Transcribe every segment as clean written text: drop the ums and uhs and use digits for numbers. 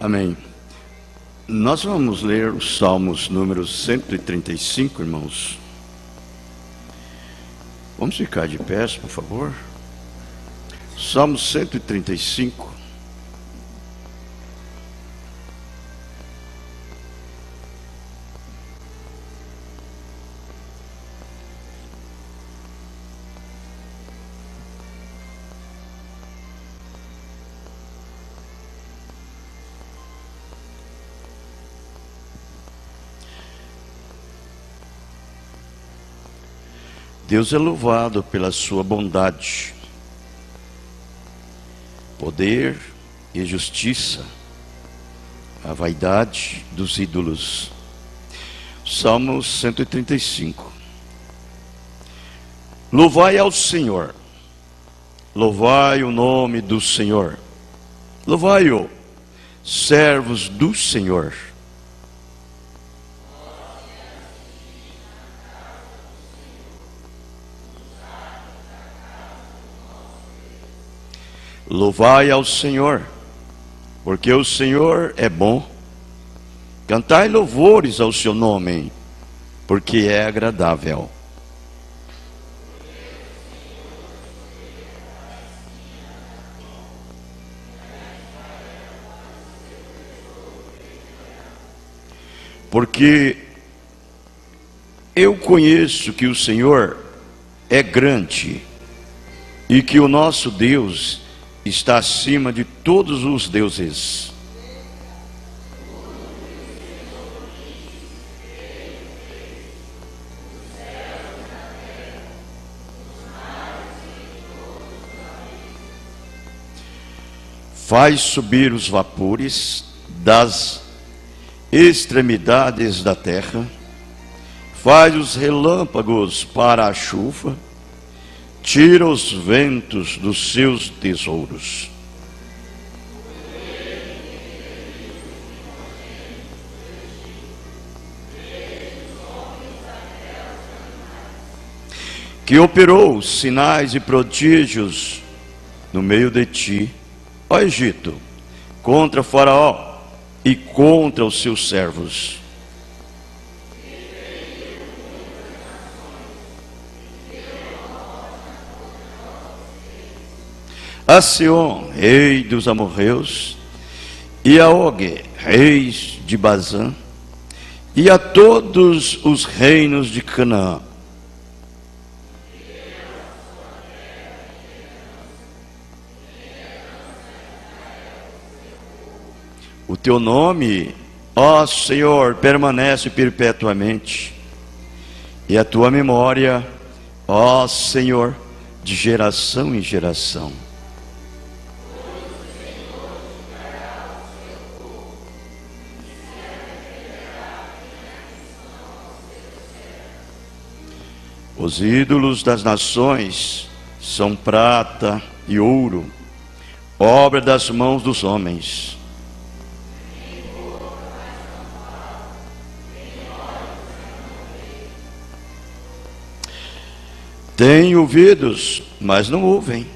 Amém. Nós vamos ler os Salmos número 135, irmãos. Vamos ficar de pé, por favor. Salmo 135. Deus é louvado pela sua bondade, poder e justiça, a vaidade dos ídolos. Salmo 135. Louvai ao Senhor, louvai o nome do Senhor, louvai-o, servos do Senhor. Louvai ao Senhor, porque o Senhor é bom. Cantai louvores ao seu nome, porque é agradável. Porque eu conheço que o Senhor é grande e que o nosso Deus está acima de todos os deuses. Faz subir os vapores das extremidades da terra, faz os relâmpagos para a chuva, tira os ventos dos seus tesouros. Que operou sinais e prodígios no meio de ti, ó Egito, contra Faraó e contra os seus servos. A Seom, rei dos amorreus, e a Og, reis de Bazã, e a todos os reinos de Canaã. O teu nome, ó Senhor, permanece perpetuamente, e a tua memória, ó Senhor, de geração em geração. Os ídolos das nações são prata e ouro, obra das mãos dos homens. Têm ouvidos, mas não ouvem,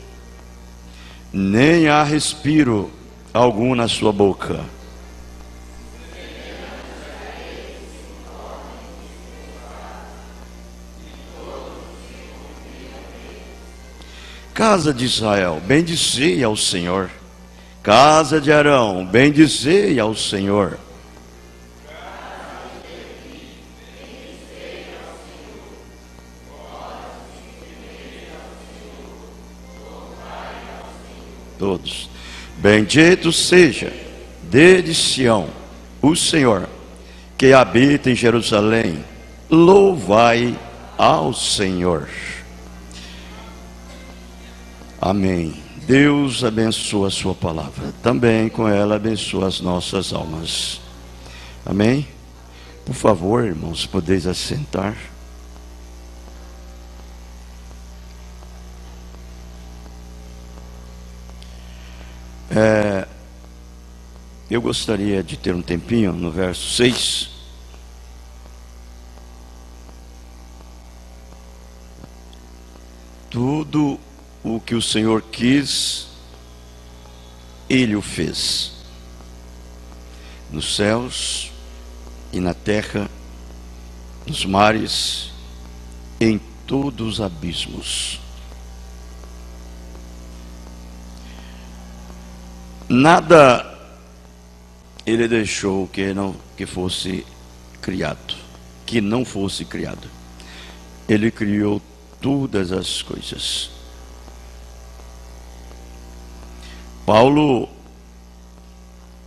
nem há respiro algum na sua boca. Casa de Israel, bendizei ao Senhor. Casa de Arão, bendizei ao Senhor. Todos. Bendito seja desde Sião o Senhor, que habita em Jerusalém. Louvai ao Senhor. Amém. Deus abençoa a sua palavra. Também com ela abençoa as nossas almas. Amém? Por favor, irmãos, podeis assentar. Eu gostaria de ter um tempinho no verso 6. Tudo o que o Senhor quis, Ele o fez. nos céus e na terra, nos mares, em todos os abismos. Nada ele deixou que fosse criado, que não fosse criado. Ele criou todas as coisas. Paulo,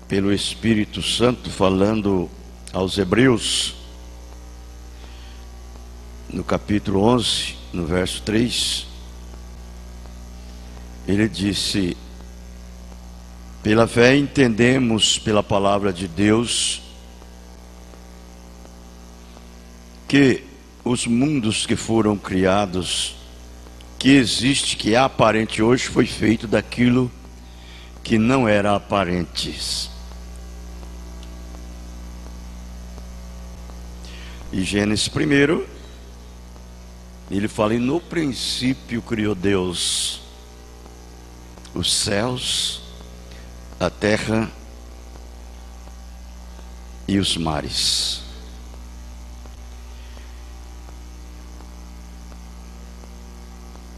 pelo Espírito Santo, falando aos Hebreus, no capítulo 11, no verso 3, ele disse: pela fé entendemos pela palavra de Deus que os mundos que foram criados, que existe, que é aparente hoje, foi feito daquilo que não era aparente. E Gênesis 1, ele fala: e no princípio criou Deus os céus, a terra e os mares.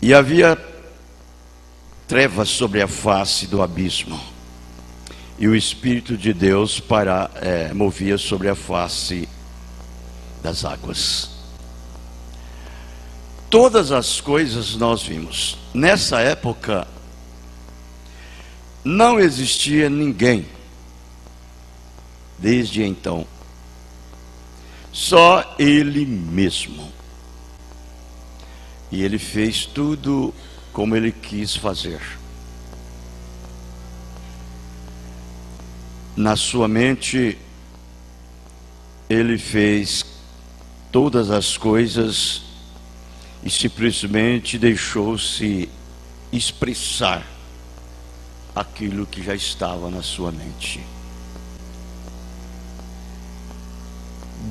E havia trevas sobre a face do abismo, e o Espírito de Deus movia sobre a face das águas. Todas as coisas nós vimos. Nessa época não existia ninguém, desde então, só Ele mesmo. E Ele fez tudo como Ele quis fazer. Na sua mente, Ele fez todas as coisas e simplesmente deixou-se expressar aquilo que já estava na sua mente.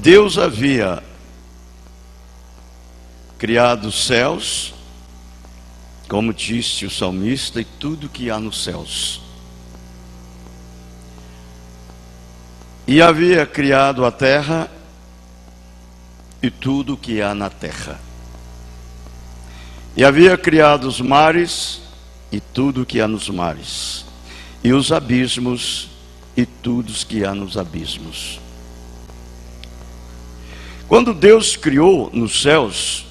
Deus havia criado os céus, como disse o salmista, e tudo que há nos céus. E havia criado a terra e tudo que há na terra. E havia criado os mares e tudo que há nos mares, e os abismos e tudo que há nos abismos. Quando Deus criou nos céus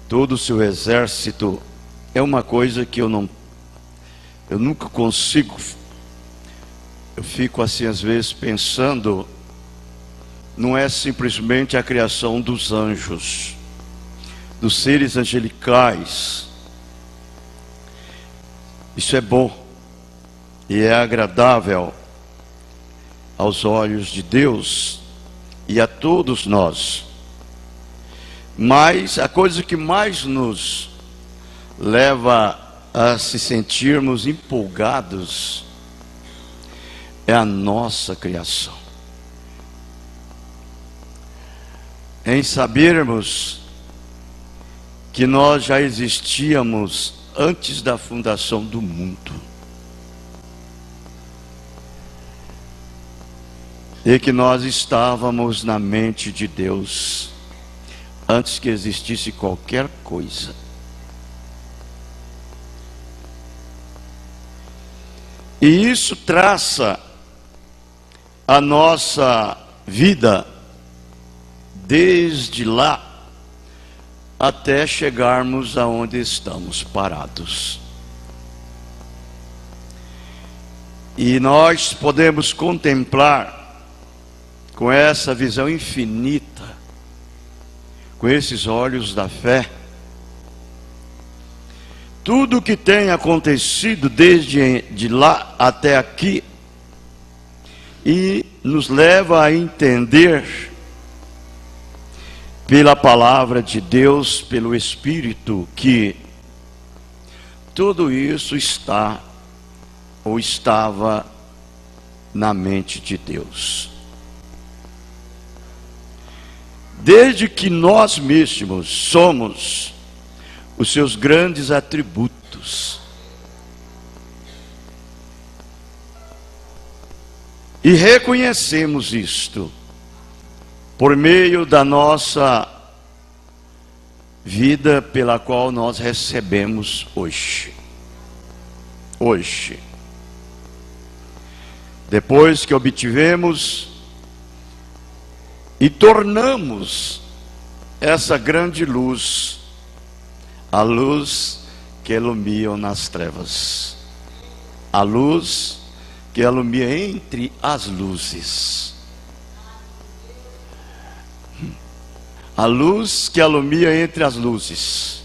todo o seu exército, é uma coisa que eu nunca consigo. Eu fico assim às vezes pensando, não é simplesmente a criação dos anjos, dos seres angelicais. Isso é bom e é agradável aos olhos de Deus e a todos nós. Mas a coisa que mais nos leva a se sentirmos empolgados é a nossa criação. Em sabermos que nós já existíamos antes da fundação do mundo, e que nós estávamos na mente de Deus antes que existisse qualquer coisa. E isso traça a nossa vida desde lá até chegarmos aonde estamos parados. E nós podemos contemplar com essa visão infinita, com esses olhos da fé, tudo o que tem acontecido desde de lá até aqui, e nos leva a entender pela palavra de Deus, pelo Espírito, que tudo isso está ou estava na mente de Deus. Desde que nós mesmos somos os seus grandes atributos. E reconhecemos isto por meio da nossa vida pela qual nós recebemos hoje. Hoje. Depois que obtivemos e tornamos essa grande luz, a luz que ilumina nas trevas, a luz que ilumina entre as luzes, a luz que ilumina entre as luzes,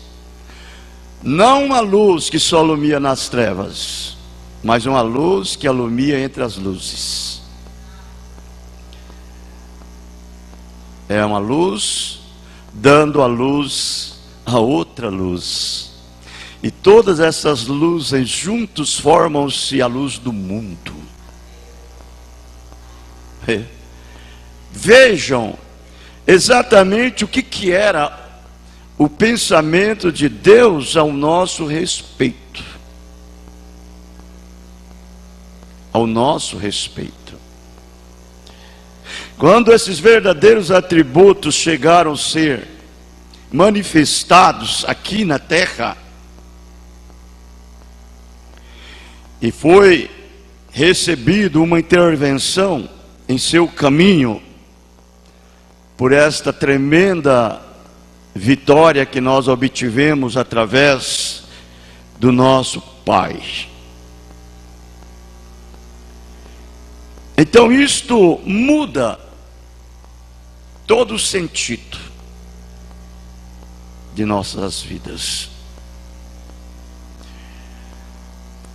não uma luz que só ilumina nas trevas, mas uma luz que ilumina entre as luzes. É uma luz dando a luz a outra luz. E todas essas luzes juntos formam-se a luz do mundo. Vejam exatamente o que era o pensamento de Deus ao nosso respeito. Ao nosso respeito. Quando esses verdadeiros atributos chegaram a ser manifestados aqui na terra, e foi recebido uma intervenção em seu caminho, por esta tremenda vitória que nós obtivemos através do nosso Pai. Então isto muda todo o sentido de nossas vidas.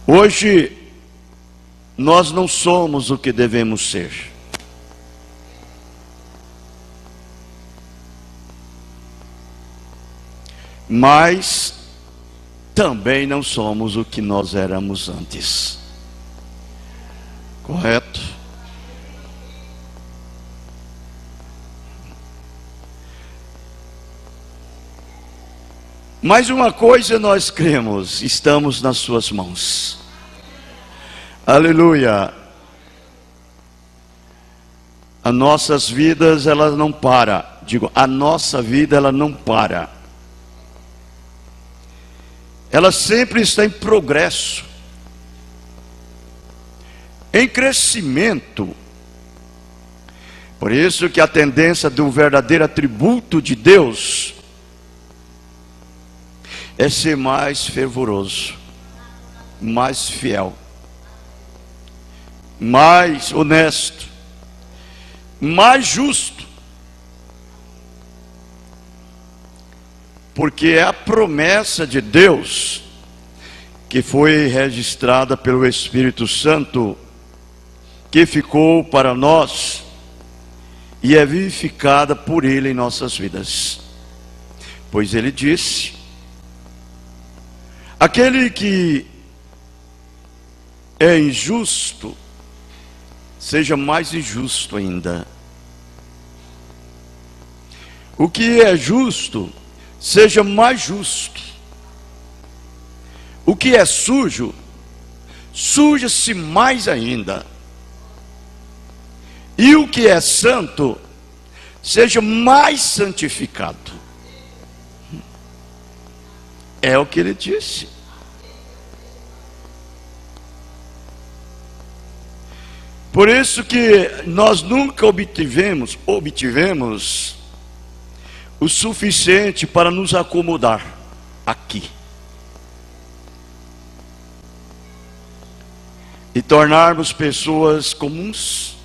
Hoje nós não somos o que devemos ser. Mas também não somos o que nós éramos antes. Correto? Mas uma coisa nós cremos, estamos nas suas mãos. Aleluia. As nossas vidas, elas não param. Digo, a nossa vida, ela não para. Ela sempre está em progresso, em crescimento. Por isso que a tendência do verdadeiro atributo de Deus é ser mais fervoroso, mais fiel, mais honesto, mais justo. Porque é a promessa de Deus que foi registrada pelo Espírito Santo, que ficou para nós e é vivificada por Ele em nossas vidas. Pois Ele disse: aquele que é injusto, seja mais injusto ainda. O que é justo, seja mais justo. O que é sujo, suja-se mais ainda. E o que é santo, seja mais santificado. É o que ele disse. Por isso que nós nunca obtivemos o suficiente para nos acomodar aqui e tornarmos pessoas comuns,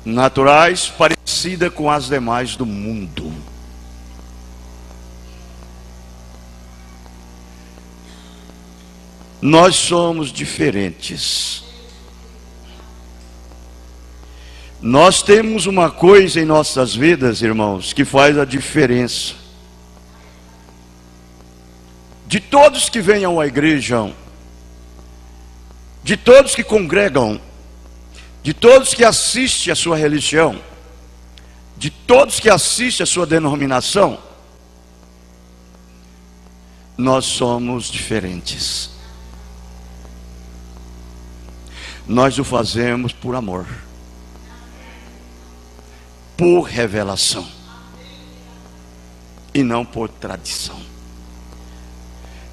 naturais, parecidas com as demais do mundo. Nós somos diferentes. Nós temos uma coisa em nossas vidas, irmãos, que faz a diferença. De todos que venham à igreja, de todos que congregam, de todos que assistem à sua religião, de todos que assistem à sua denominação, nós somos diferentes. Nós o fazemos por amor. por revelação e não por tradição.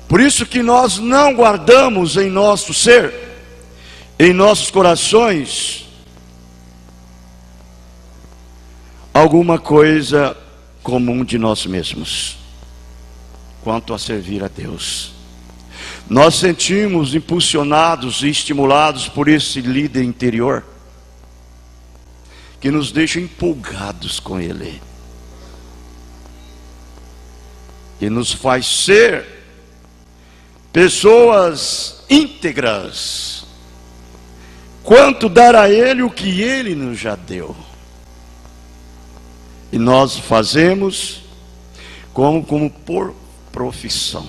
Por isso que nós não guardamos em nosso ser, em nossos corações, alguma coisa comum de nós mesmos, quanto a servir a Deus. Nós sentimos impulsionados e estimulados por esse líder interior, que nos deixa empolgados com Ele, e nos faz ser pessoas íntegras, quanto dar a Ele o que Ele nos já deu. E nós fazemos como por profissão,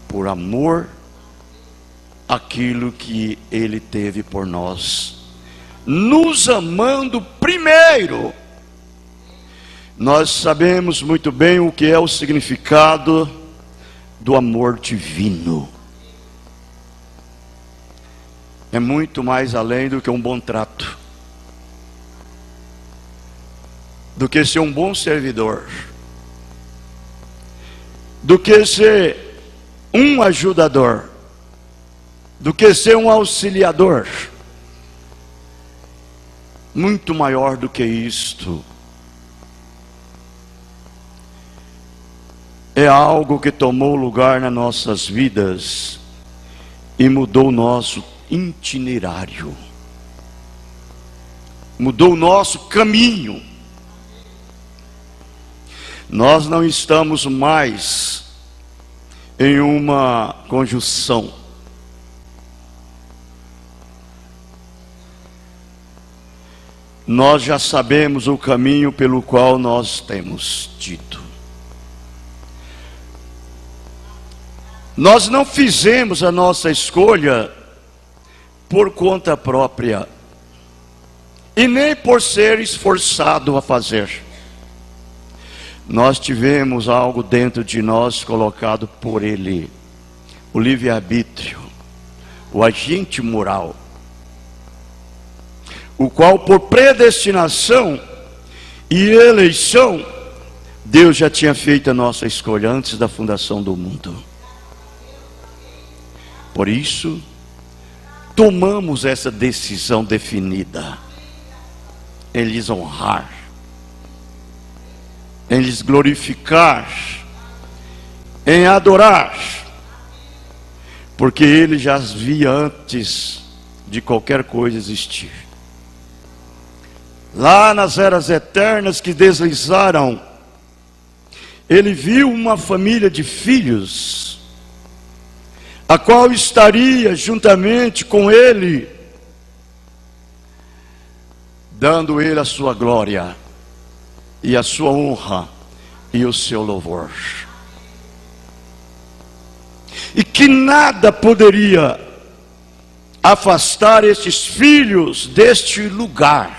por amor àquilo que Ele teve por nós, nos amando primeiro. Nós sabemos muito bem o que é o significado do amor divino. É muito mais além do que um bom trato, do que ser um bom servidor, do que ser um ajudador, do que ser um auxiliador. Muito maior do que isto. É algo que tomou lugar nas nossas vidas e mudou o nosso itinerário, mudou o nosso caminho. Nós não estamos mais em uma conjunção. Nós já sabemos o caminho pelo qual nós temos tido. Nós não fizemos a nossa escolha por conta própria, e nem por ser esforçado a fazer. Nós tivemos algo dentro de nós colocado por Ele, o livre-arbítrio, o agente moral, o qual por predestinação e eleição, Deus já tinha feito a nossa escolha antes da fundação do mundo. Por isso, tomamos essa decisão definida em lhes honrar, em lhes glorificar, em adorar, porque Ele já as via antes de qualquer coisa existir. Lá nas eras eternas que deslizaram, Ele viu uma família de filhos, a qual estaria juntamente com Ele, dando Ele a sua glória, e a sua honra, e o seu louvor. E que nada poderia afastar estes filhos deste lugar,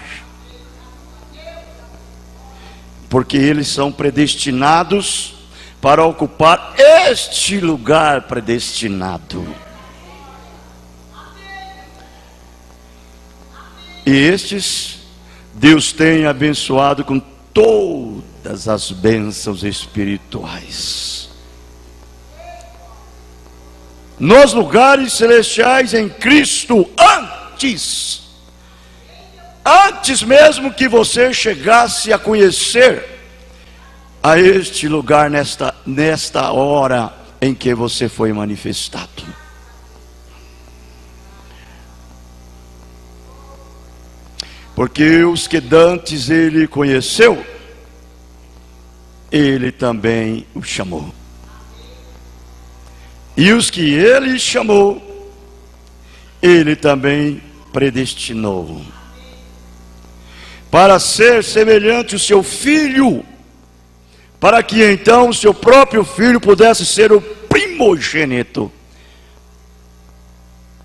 porque eles são predestinados para ocupar este lugar predestinado. E estes, Deus tem abençoado com todas as bênçãos espirituais, nos lugares celestiais em Cristo, antes mesmo que você chegasse a conhecer a este lugar, nesta hora em que você foi manifestado. Porque os que dantes Ele conheceu, Ele também os chamou. E os que Ele chamou, Ele também predestinou, para ser semelhante ao seu Filho, para que então o seu próprio Filho pudesse ser o primogênito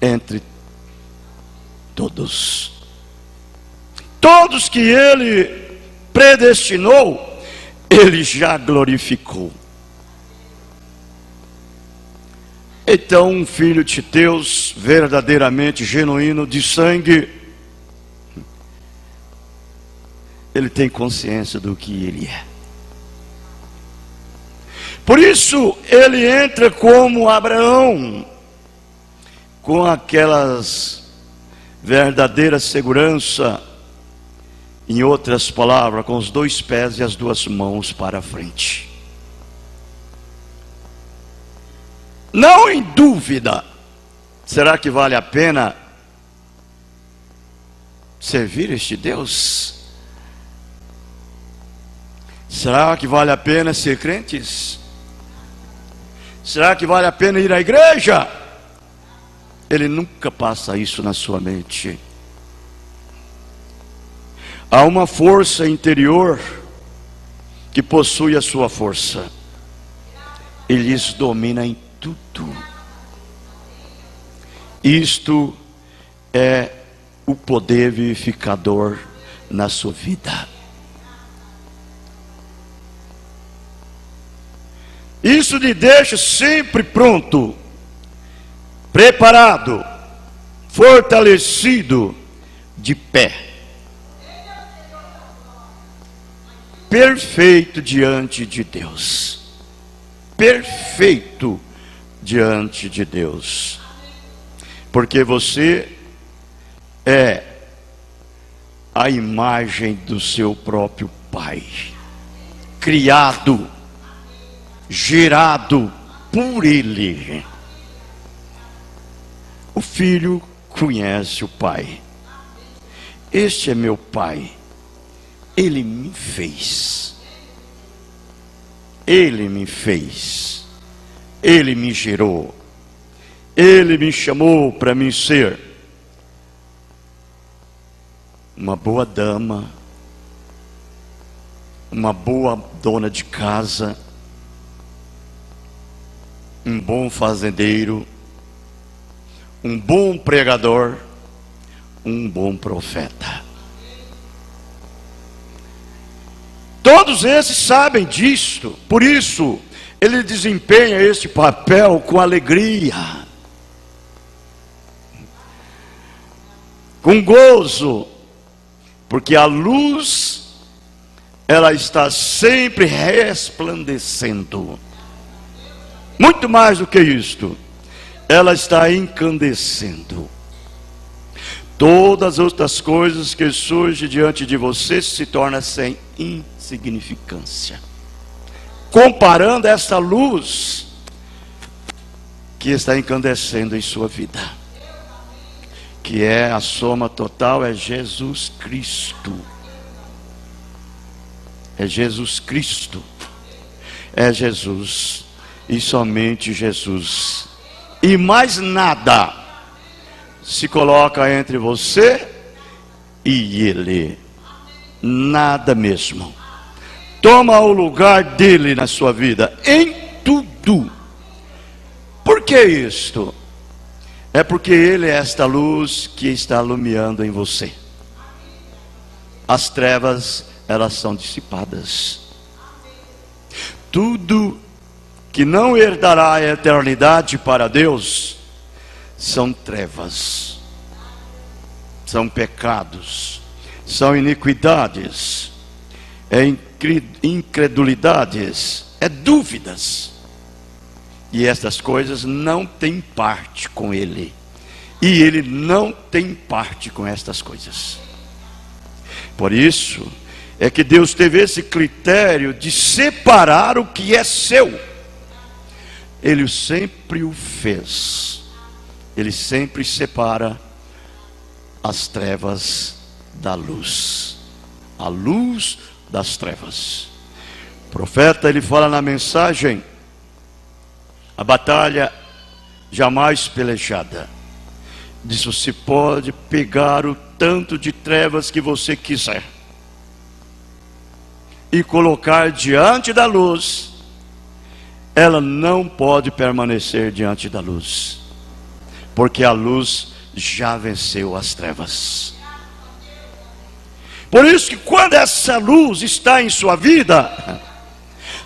entre todos. Todos que Ele predestinou, Ele já glorificou. Então, um filho de Deus, verdadeiramente genuíno, de sangue, ele tem consciência do que ele é. Por isso, ele entra como Abraão, com aquelas verdadeiras segurança, em outras palavras, com os 2 pés e as 2 mãos para frente. Não em dúvida, será que vale a pena servir este Deus? Será que vale a pena ser crentes? Será que vale a pena ir à igreja? Ele nunca passa isso na sua mente. Há uma força interior que possui a sua força. Ele lhes domina em tudo. Isto é o poder vivificador na sua vida. Isso lhe deixa sempre pronto, preparado, fortalecido, de pé, perfeito diante de Deus. Perfeito diante de Deus. Porque você é a imagem do seu próprio Pai, criado, gerado por Ele. O filho conhece o Pai. Este é meu Pai. Ele me fez. Ele me fez. Ele me gerou. Ele me chamou para mim ser uma boa dama, uma boa dona de casa, um bom fazendeiro, um bom pregador, um bom profeta. Todos esses sabem disto, por isso ele desempenha este papel com alegria, com gozo, porque a luz, ela está sempre resplandecendo. Muito mais do que isto, ela está incandescendo. Todas as outras coisas que surgem diante de você se tornam sem insignificância, comparando essa luz que está incandescendo em sua vida, que é a soma total, é Jesus Cristo. É Jesus Cristo. É Jesus. E somente Jesus. E mais nada se coloca entre você e Ele. Nada mesmo. Toma o lugar dele na sua vida, em tudo. Por que isto? É porque Ele é esta luz que está iluminando em você. As trevas, elas são dissipadas. Tudo que não herdará a eternidade para Deus são trevas, são pecados, são iniquidades, é incredulidades, é dúvidas. E estas coisas não têm parte com Ele. E Ele não tem parte com estas coisas. Por isso é que Deus teve esse critério de separar o que é seu. Ele sempre o fez. Ele sempre separa as trevas da luz. A luz das trevas. O profeta, ele fala na mensagem: a batalha jamais pelejada. Diz: você pode pegar o tanto de trevas que você quiser e colocar diante da luz, ela não pode permanecer diante da luz, porque a luz já venceu as trevas. Por isso que quando essa luz está em sua vida,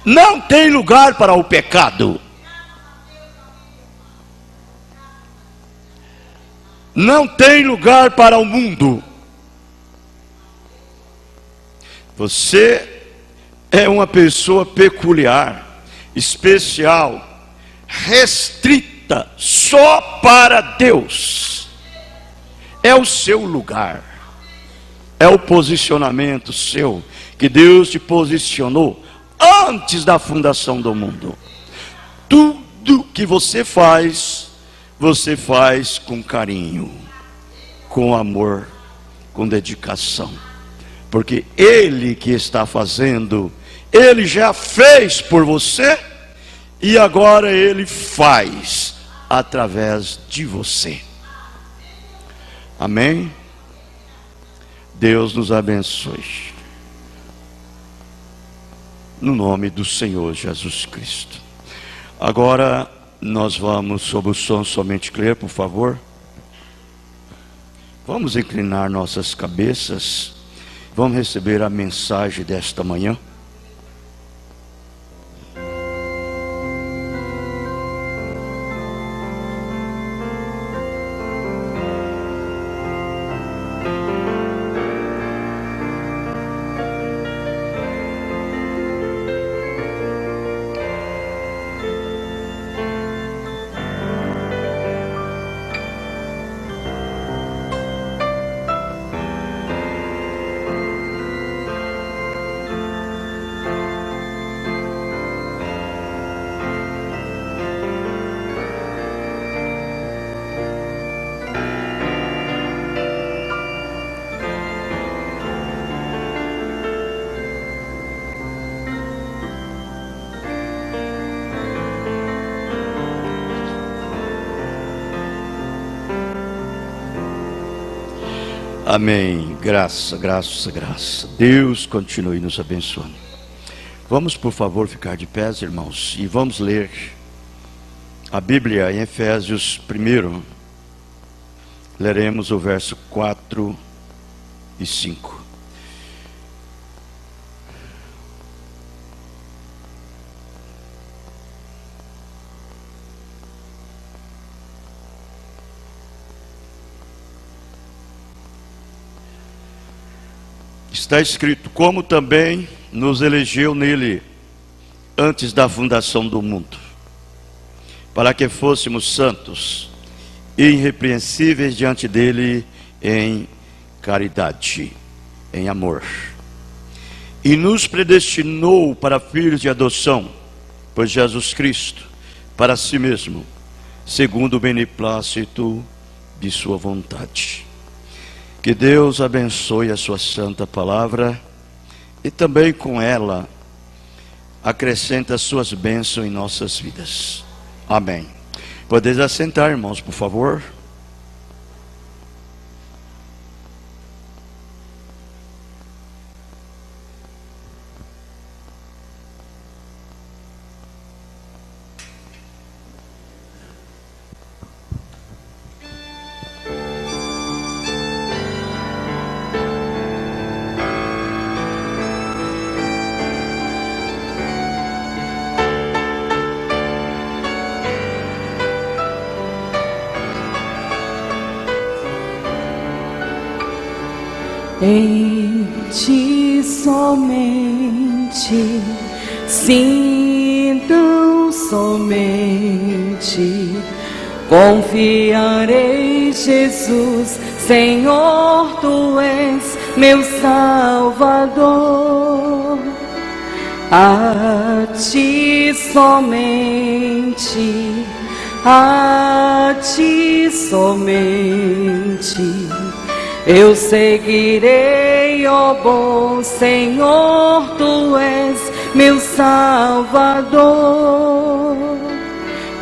não tem lugar para o pecado. Não tem lugar para o mundo. Você é uma pessoa peculiar, especial, restrita só para Deus. É o seu lugar, é o posicionamento seu, que Deus te posicionou antes da fundação do mundo. Tudo que você faz com carinho, com amor, com dedicação, porque Ele que está fazendo, Ele já fez por você, e agora Ele faz através de você. Amém? Deus nos abençoe. No nome do Senhor Jesus Cristo. Agora nós vamos, sob o som somente crer, por favor. Vamos inclinar nossas cabeças. Vamos receber a mensagem desta manhã. Amém. Graça, graça, graça. Deus continue nos abençoando. Vamos, por favor, ficar de pé, irmãos, e vamos ler a Bíblia em Efésios 1. Leremos o verso 4 e 5. Está escrito: como também nos elegeu nele antes da fundação do mundo, para que fôssemos santos e irrepreensíveis diante dele em caridade, em amor. E nos predestinou para filhos de adoção, por Jesus Cristo, para si mesmo, segundo o beneplácito de sua vontade. Que Deus abençoe a sua santa palavra e também com ela acrescenta as suas bênçãos em nossas vidas. Amém. Podeis assentar, irmãos, por favor. Em ti somente, sim, tão somente, confiarei, Jesus, Senhor, Tu és meu Salvador. A Ti somente, a Ti somente eu seguirei, ó bom Senhor, Tu és meu Salvador.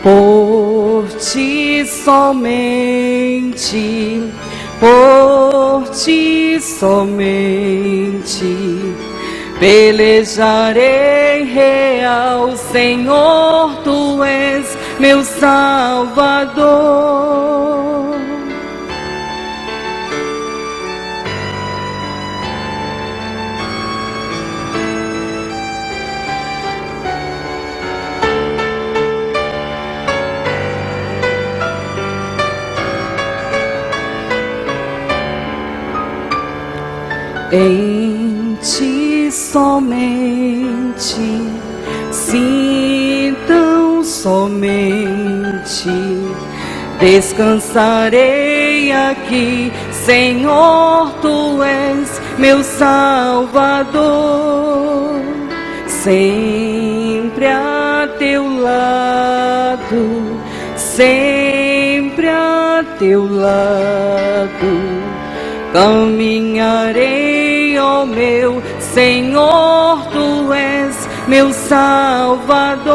Por Ti somente, por Ti somente, pelejarei, real Senhor, Tu és meu Salvador. Em Ti somente, sim, tão somente, descansarei aqui, Senhor, Tu és meu Salvador, sempre a Teu lado, sempre a Teu lado, caminharei, ó meu Senhor, Tu és meu Salvador,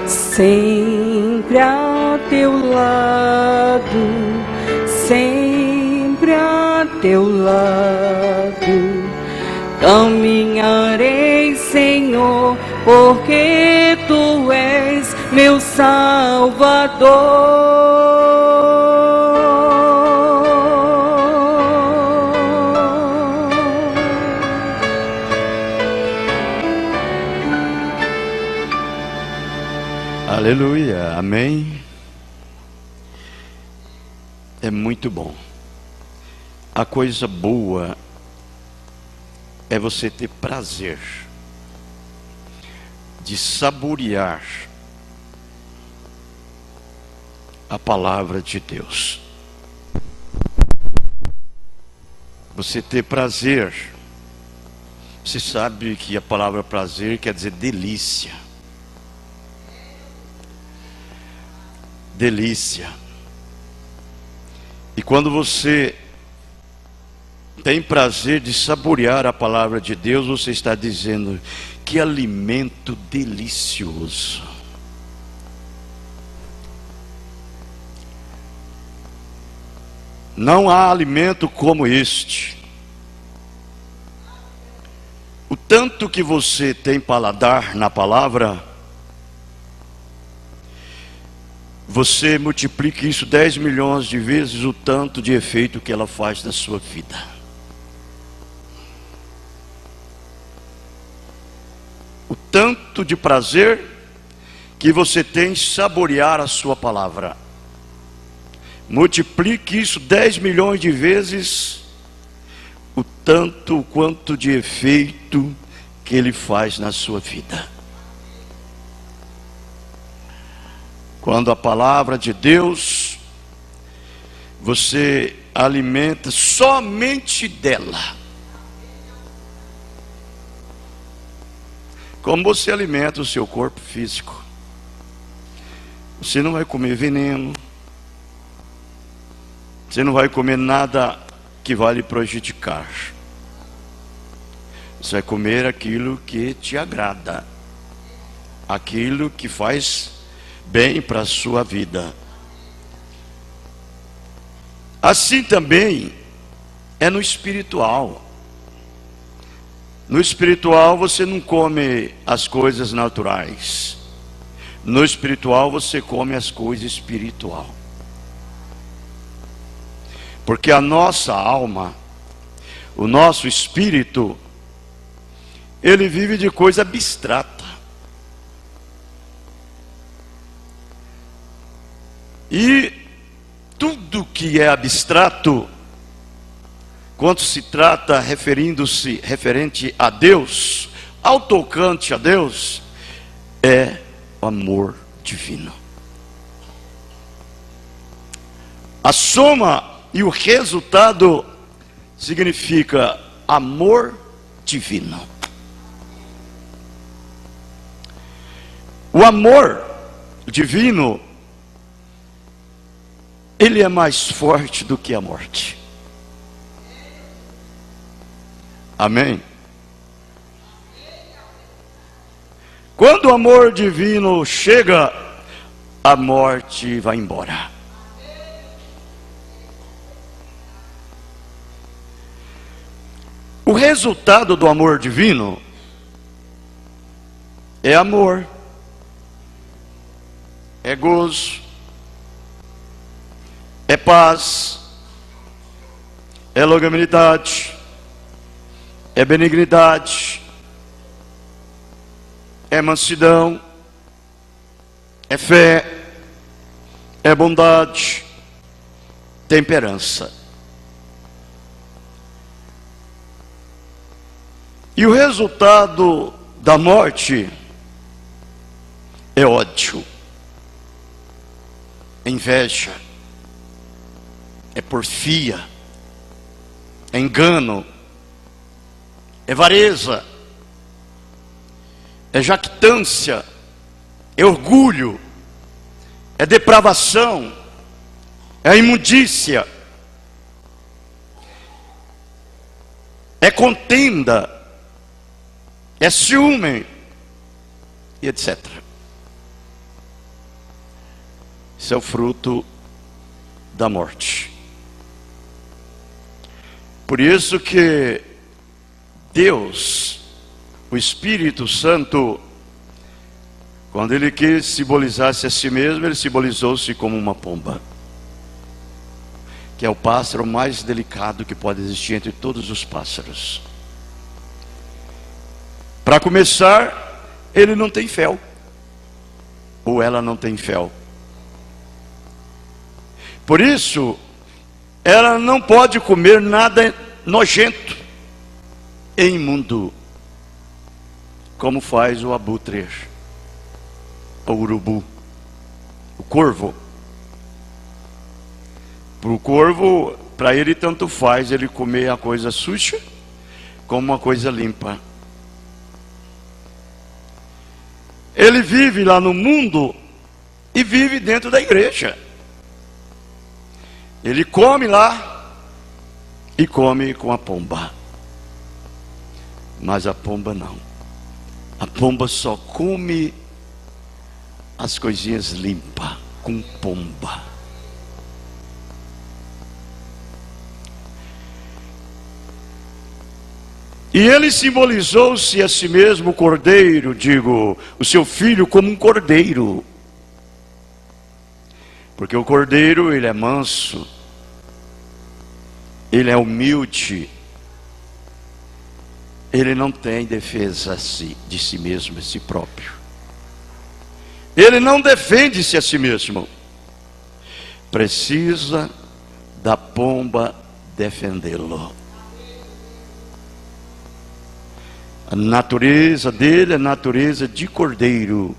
sempre a Teu lado, sempre a Teu lado, caminharei, Senhor, porque Tu és meu Salvador. Aleluia, amém. É muito bom. A coisa boa é você ter prazer de saborear a palavra de Deus. Você ter prazer. Você sabe que a palavra prazer quer dizer delícia. Delícia. E quando você tem prazer de saborear a palavra de Deus, você está dizendo: que alimento delicioso. Não há alimento como este. O tanto que você tem paladar na palavra, você multiplica isso 10 milhões de vezes o tanto de efeito que ela faz na sua vida. O tanto de prazer que você tem em saborear a sua palavra. Multiplique isso 10 milhões de vezes o tanto quanto de efeito que ele faz na sua vida. Quando a palavra de Deus, você alimenta somente dela. Como você alimenta o seu corpo físico. Você não vai comer veneno. Você não vai comer nada que vai lhe prejudicar. Você vai comer aquilo que te agrada. Aquilo que faz bem para a sua vida. Assim também é no espiritual. No espiritual você não come as coisas naturais. No espiritual você come as coisas espiritual. Porque a nossa alma, o nosso espírito, ele vive de coisa abstrata. E tudo que é abstrato, quando se trata referente a Deus, ao tocante a Deus, é o amor divino. A soma e o resultado significa amor divino. O amor divino, ele é mais forte do que a morte. Amém? Quando o amor divino chega, a morte vai embora. O resultado do amor divino é amor, é gozo, é paz, é longanimidade, é benignidade, é mansidão, é fé, é bondade, temperança. E o resultado da morte é ódio, é inveja, é porfia, é engano, é avareza, é jactância, é orgulho, é depravação, é imundícia, é contenda, é ciúme, e etc. Isso é o fruto da morte. Por isso que Deus, o Espírito Santo, quando ele quis simbolizar-se a si mesmo, ele simbolizou-se como uma pomba, que é o pássaro mais delicado que pode existir entre todos os pássaros. Para começar, ele não tem fel, ou ela não tem fel. Por isso, ela não pode comer nada nojento e imundo, como faz o abutre, o urubu, o corvo. Para o corvo, para ele tanto faz ele comer a coisa suja como uma coisa limpa. Ele vive lá no mundo e vive dentro da igreja. Ele come lá e come com a pomba. Mas a pomba não. A pomba só come as coisinhas limpas com pomba. E ele simbolizou-se a si mesmo, o cordeiro, digo, o seu filho como um cordeiro. Porque o cordeiro, ele é manso, ele é humilde, ele não tem defesa de si mesmo, de si próprio. Ele não defende-se a si mesmo. Precisa da pomba defendê-lo. A natureza dele é natureza de cordeiro,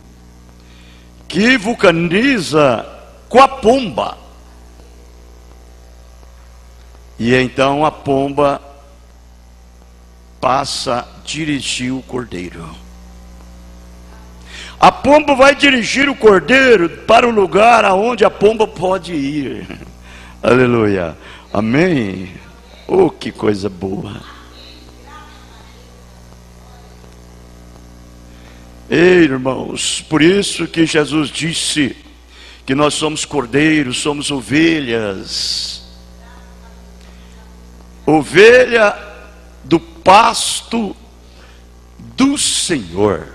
que vulcaniza com a pomba. E então a pomba passa a dirigir o cordeiro. A pomba vai dirigir o cordeiro para o lugar aonde a pomba pode ir. Aleluia. Amém. Oh, que coisa boa. Ei, irmãos, por isso que Jesus disse que nós somos cordeiros, somos ovelhas. Ovelha do pasto do Senhor.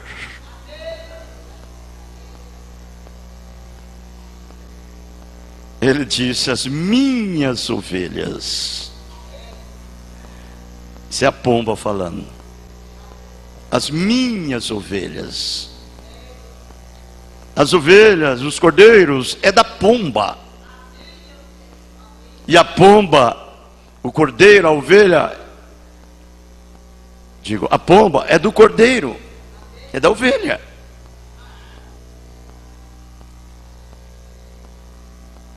Ele disse: as minhas ovelhas. Isso é a pomba falando. As minhas ovelhas. As ovelhas, os cordeiros, é da pomba. E a pomba, o cordeiro, a ovelha, digo, a pomba é do cordeiro, é da ovelha.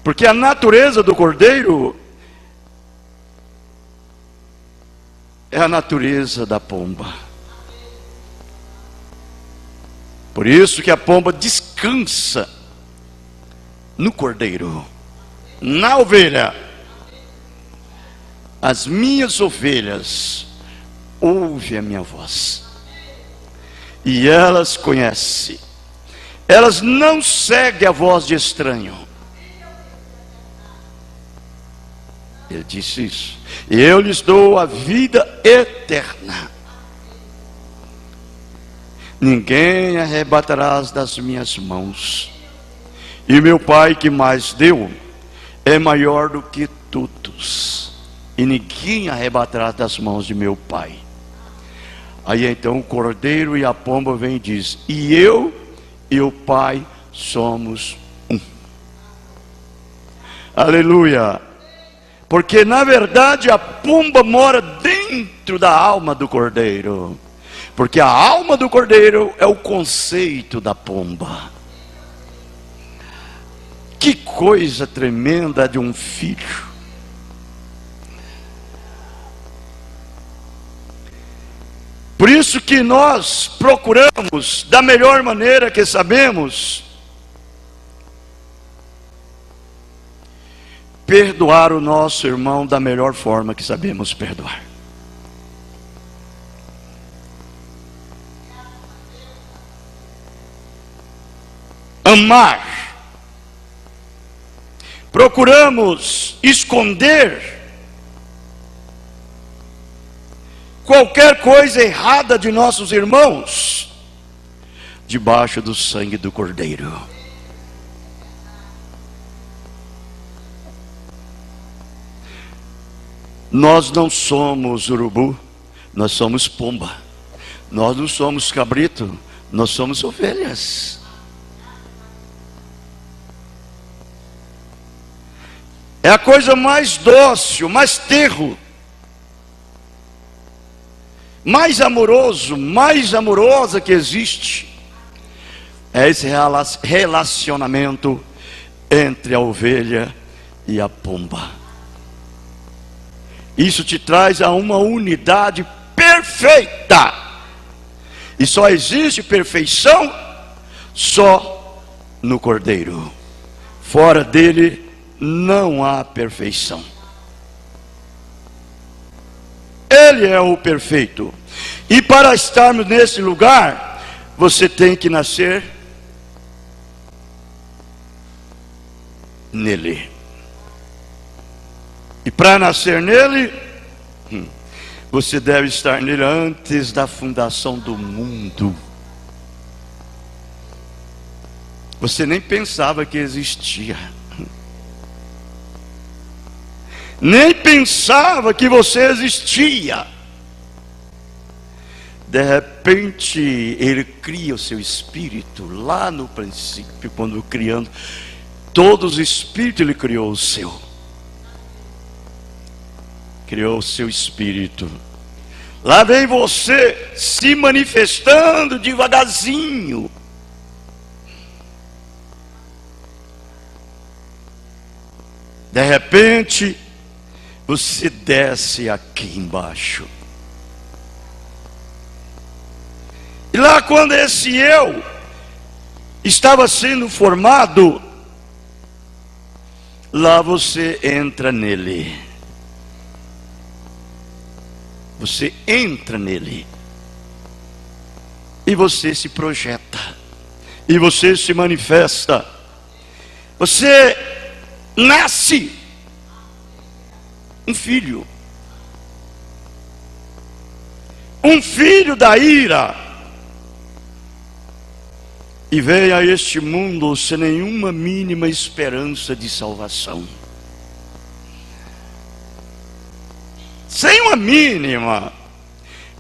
Porque a natureza do cordeiro é a natureza da pomba. Por isso que a pomba descansa no cordeiro, na ovelha. As minhas ovelhas ouvem a minha voz, e elas conhecem. Elas não seguem a voz de estranho. Ele disse isso. Eu lhes dou a vida eterna. Ninguém arrebatarás das minhas mãos. E meu Pai que mais deu é maior do que todos, e ninguém arrebatará das mãos de meu Pai. Aí então o cordeiro e a pomba vem e diz: e eu e o Pai somos um. Aleluia. Porque na verdade a pomba mora dentro da alma do cordeiro. Porque a alma do cordeiro é o conceito da pomba. Que coisa tremenda de um filho. Por isso que nós procuramos, da melhor maneira que sabemos, perdoar o nosso irmão da melhor forma que sabemos perdoar. Amar. Procuramos esconder qualquer coisa errada de nossos irmãos debaixo do sangue do Cordeiro. Nós não somos urubu, nós somos pomba. Nós não somos cabrito, nós somos ovelhas. É a coisa mais dócil, mais terro, mais amoroso, mais amorosa que existe. É esse relacionamento entre a ovelha e a pomba. Isso te traz a uma unidade perfeita. E só existe perfeição só no Cordeiro. Fora dele não há perfeição. Ele é o perfeito. E para estarmos nesse lugar, você tem que nascer nele. E para nascer nele, você deve estar nele antes da fundação do mundo. Você nem pensava que existia. Nem pensava que você existia. De repente, ele cria o seu espírito. Lá no princípio, quando criando todos os espíritos, ele criou o seu. Criou o seu espírito. Lá vem você se manifestando devagarzinho. De repente, você desce aqui embaixo. E lá quando esse eu estava sendo formado, lá você entra nele. Você entra nele. E você se projeta. E você se manifesta. Você nasce um filho. Um filho da ira. E veio a este mundo sem nenhuma mínima esperança de salvação. Sem uma mínima.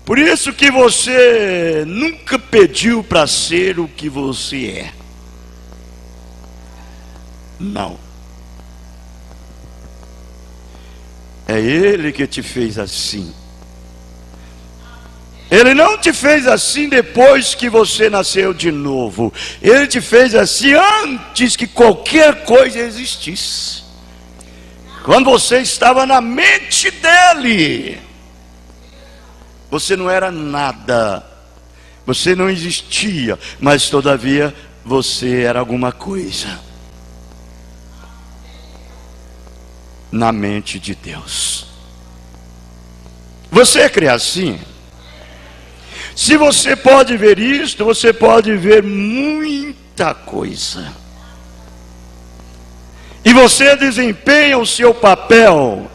Por isso que você nunca pediu para ser o que você é. Não. É Ele que te fez assim. Ele não te fez assim depois que você nasceu de novo. Ele te fez assim antes que qualquer coisa existisse. Quando você estava na mente dele, você não era nada. Você não existia, mas todavia você era alguma coisa. Na mente de Deus. Você crê assim? Se você pode ver isto, você pode ver muita coisa. E você desempenha o seu papel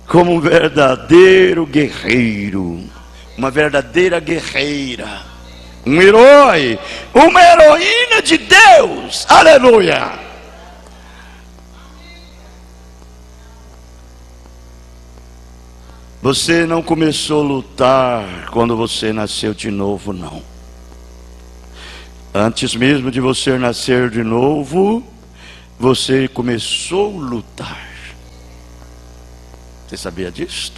como um verdadeiro guerreiro, uma verdadeira guerreira, um herói, uma heroína de Deus. Aleluia! Você não começou a lutar quando você nasceu de novo, não. Antes mesmo de você nascer de novo, você começou a lutar. Você sabia disso?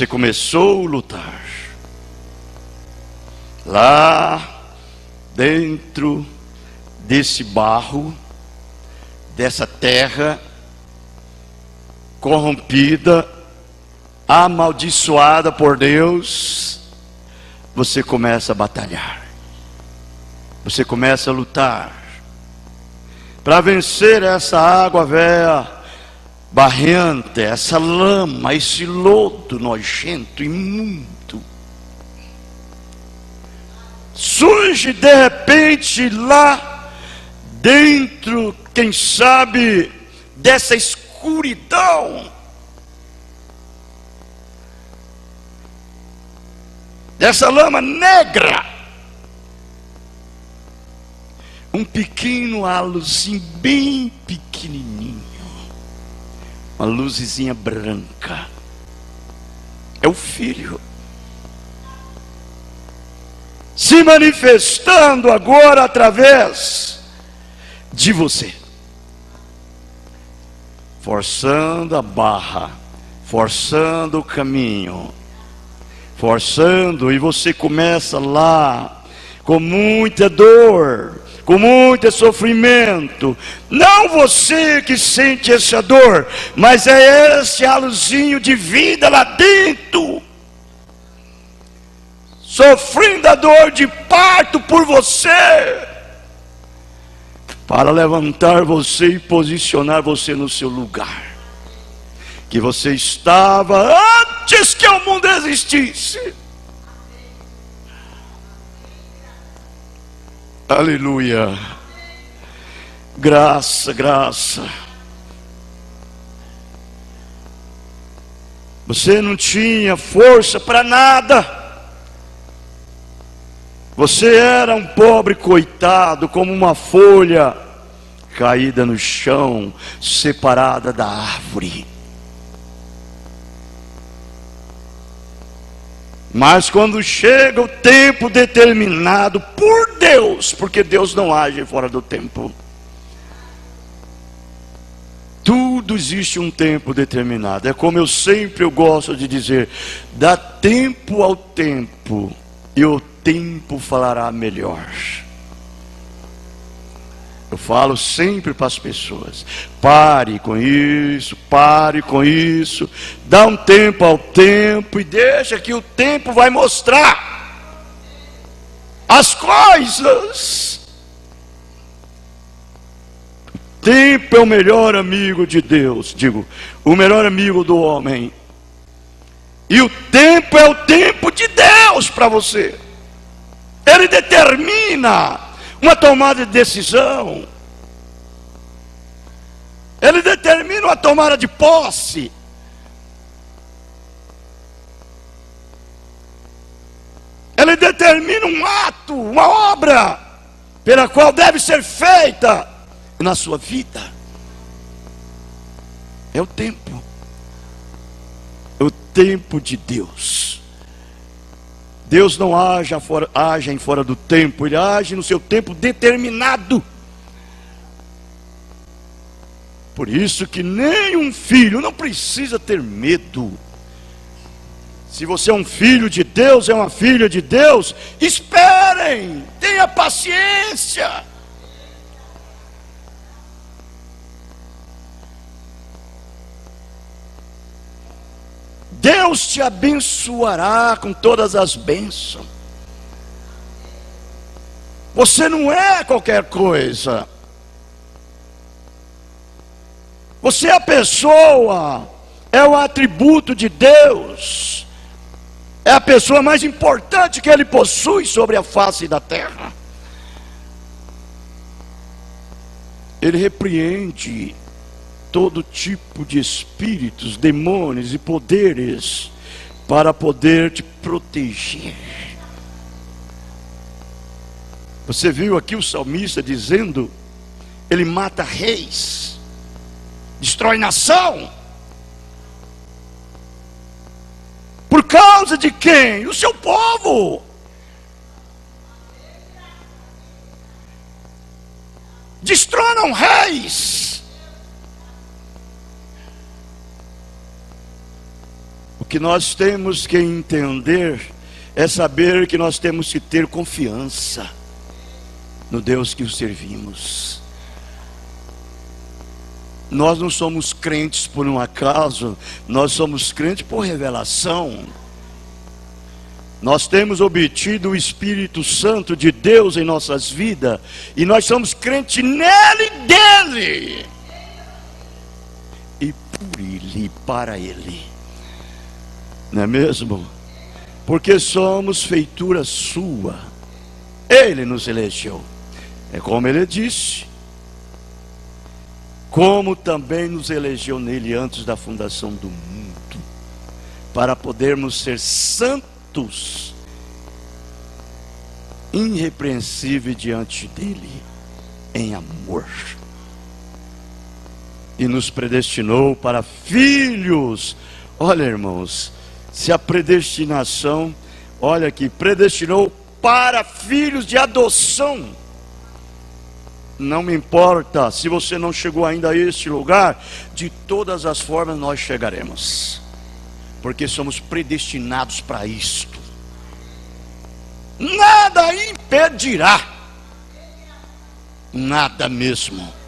Você começou a lutar. Lá dentro desse barro, dessa terra corrompida, amaldiçoada por Deus, você começa a batalhar. Você começa a lutar para vencer essa água velha, barrenta, essa lama, esse lodo nojento, imundo. Surge de repente lá dentro, quem sabe, dessa escuridão, dessa lama negra, um pequeno halozinho bem pequenininho, uma luzinha branca. É o Filho se manifestando agora através de você, forçando a barra, forçando o caminho, forçando, e você começa lá com muita dor, com muito sofrimento. Não você que sente essa dor, mas é esse halozinho de vida lá dentro, sofrendo a dor de parto por você, para levantar você e posicionar você no seu lugar, que você estava antes que o mundo existisse. Aleluia. Graça, graça. Você não tinha força para nada. Você era um pobre coitado, como uma folha caída no chão, separada da árvore. Mas quando chega o tempo determinado por Deus, porque Deus não age fora do tempo, tudo existe um tempo determinado. É como eu gosto de dizer: dá tempo ao tempo, e o tempo falará melhor. Eu falo sempre para as pessoas: pare com isso, dá um tempo ao tempo e deixa que o tempo vai mostrar as coisas. O tempo é o melhor amigo de Deus, o melhor amigo do homem. E o tempo é o tempo de Deus para você. Ele determina uma tomada de decisão. Ele determina uma tomada de posse. Ele determina um ato, uma obra, pela qual deve ser feita na sua vida. É o tempo. É o tempo de Deus. Deus não age fora do tempo, Ele age no seu tempo determinado. Por isso que nenhum filho não precisa ter medo. Se você é um filho de Deus, é uma filha de Deus, esperem, tenha paciência. Deus te abençoará com todas as bênçãos. Você não é qualquer coisa. Você é a pessoa, é o atributo de Deus, é a pessoa mais importante que Ele possui sobre a face da terra. Ele repreende todo tipo de espíritos, demônios e poderes, para poder te proteger. Você viu aqui o salmista dizendo: ele mata reis, destrói nação. Por causa de quem? O seu povo. Destronam reis. que nós temos que entender é saber que nós temos que ter confiança no Deus que o servimos. Nós não somos crentes por um acaso, nós somos crentes por revelação. Nós temos obtido o Espírito Santo de Deus em nossas vidas, e nós somos crentes nele e dele, e por ele e para ele, não é mesmo? Porque somos feitura sua, ele nos elegeu, é como ele disse, como também nos elegeu nele antes da fundação do mundo, para podermos ser santos, irrepreensíveis diante dele, em amor. E nos predestinou para filhos. Olha, irmãos, se a predestinação, olha aqui, predestinou para filhos de adoção. Não me importa se você não chegou ainda a este lugar, de todas as formas nós chegaremos, porque somos predestinados para isto. Nada impedirá, nada mesmo.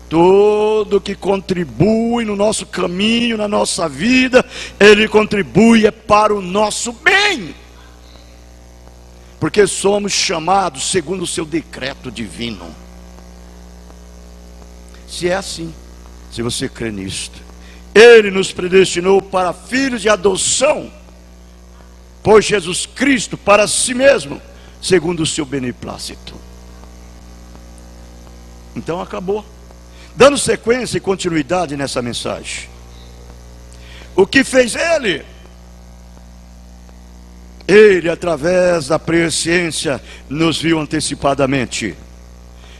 Tudo que contribui no nosso caminho, na nossa vida, ele contribui para o nosso bem, porque somos chamados segundo o seu decreto divino. Se é assim, se você crê nisto, ele nos predestinou para filhos de adoção, por Jesus Cristo, para si mesmo, segundo o seu beneplácito. Então acabou. Dando sequência e continuidade nessa mensagem, o que fez ele? Ele, através da presciência, nos viu antecipadamente,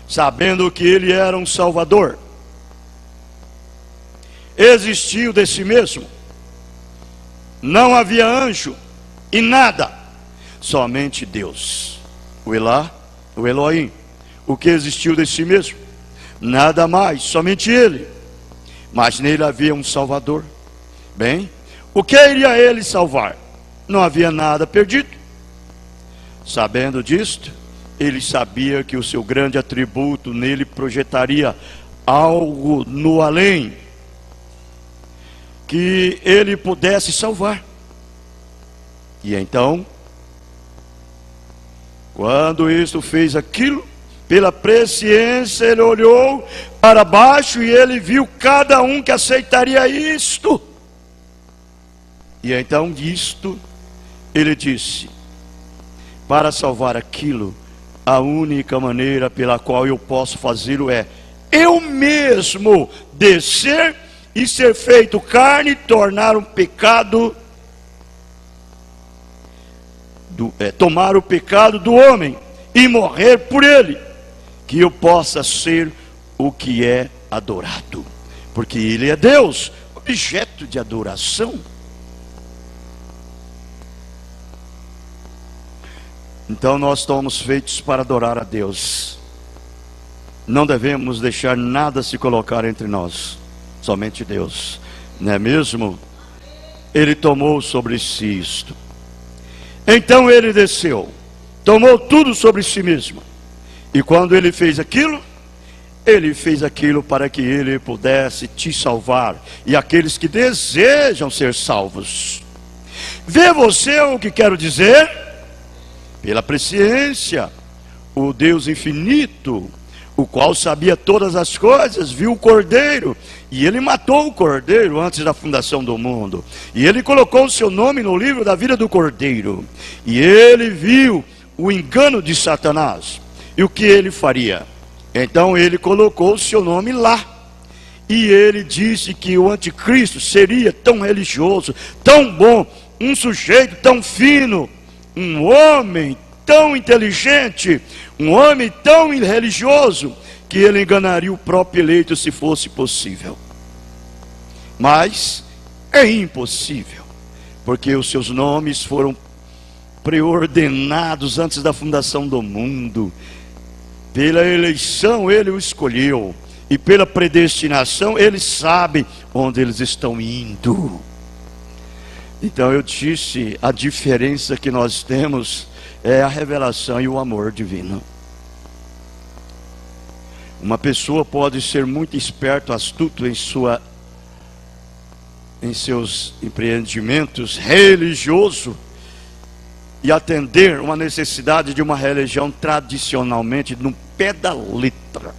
sabendo que ele era um Salvador. Existiu de si mesmo, não havia anjo e nada, somente Deus, o Elá, o Elohim. O que existiu de si mesmo? Nada mais, somente ele. Mas nele havia um Salvador. Bem, o que iria ele salvar? Não havia nada perdido. Sabendo disto, ele sabia que o seu grande atributo nele projetaria algo no além, que ele pudesse salvar. E então, quando isto fez aquilo, pela presciência ele olhou para baixo e ele viu cada um que aceitaria isto. E então disto ele disse: para salvar aquilo, a única maneira pela qual eu posso fazê-lo é eu mesmo descer e ser feito carne, tornar um pecado, tomar o pecado do homem e morrer por ele, que eu possa ser o que é adorado, porque ele é Deus, objeto de adoração. Então nós estamos feitos para adorar a Deus. Não devemos deixar nada se colocar entre nós, somente Deus, não é mesmo? Ele tomou sobre si isto. Então ele desceu, tomou tudo sobre si mesmo. E quando ele fez aquilo para que ele pudesse te salvar e aqueles que desejam ser salvos. Vê você o que quero dizer? Pela presciência, o Deus infinito, o qual sabia todas as coisas, viu o Cordeiro, e ele matou o Cordeiro antes da fundação do mundo, e ele colocou o seu nome no livro da vida do Cordeiro, e ele viu o engano de Satanás, e o que ele faria? Então ele colocou o seu nome lá, e ele disse que o anticristo seria tão religioso, tão bom, um sujeito tão fino, um homem tão inteligente, um homem tão religioso, que ele enganaria o próprio eleito se fosse possível. Mas é impossível, porque os seus nomes foram preordenados antes da fundação do mundo. Pela eleição ele o escolheu, e pela predestinação ele sabe onde eles estão indo. Então eu disse, a diferença que nós temos é a revelação e o amor divino. Uma pessoa pode ser muito esperto, astuto em seus empreendimentos religioso e atender uma necessidade de uma religião tradicionalmente no pé da letra.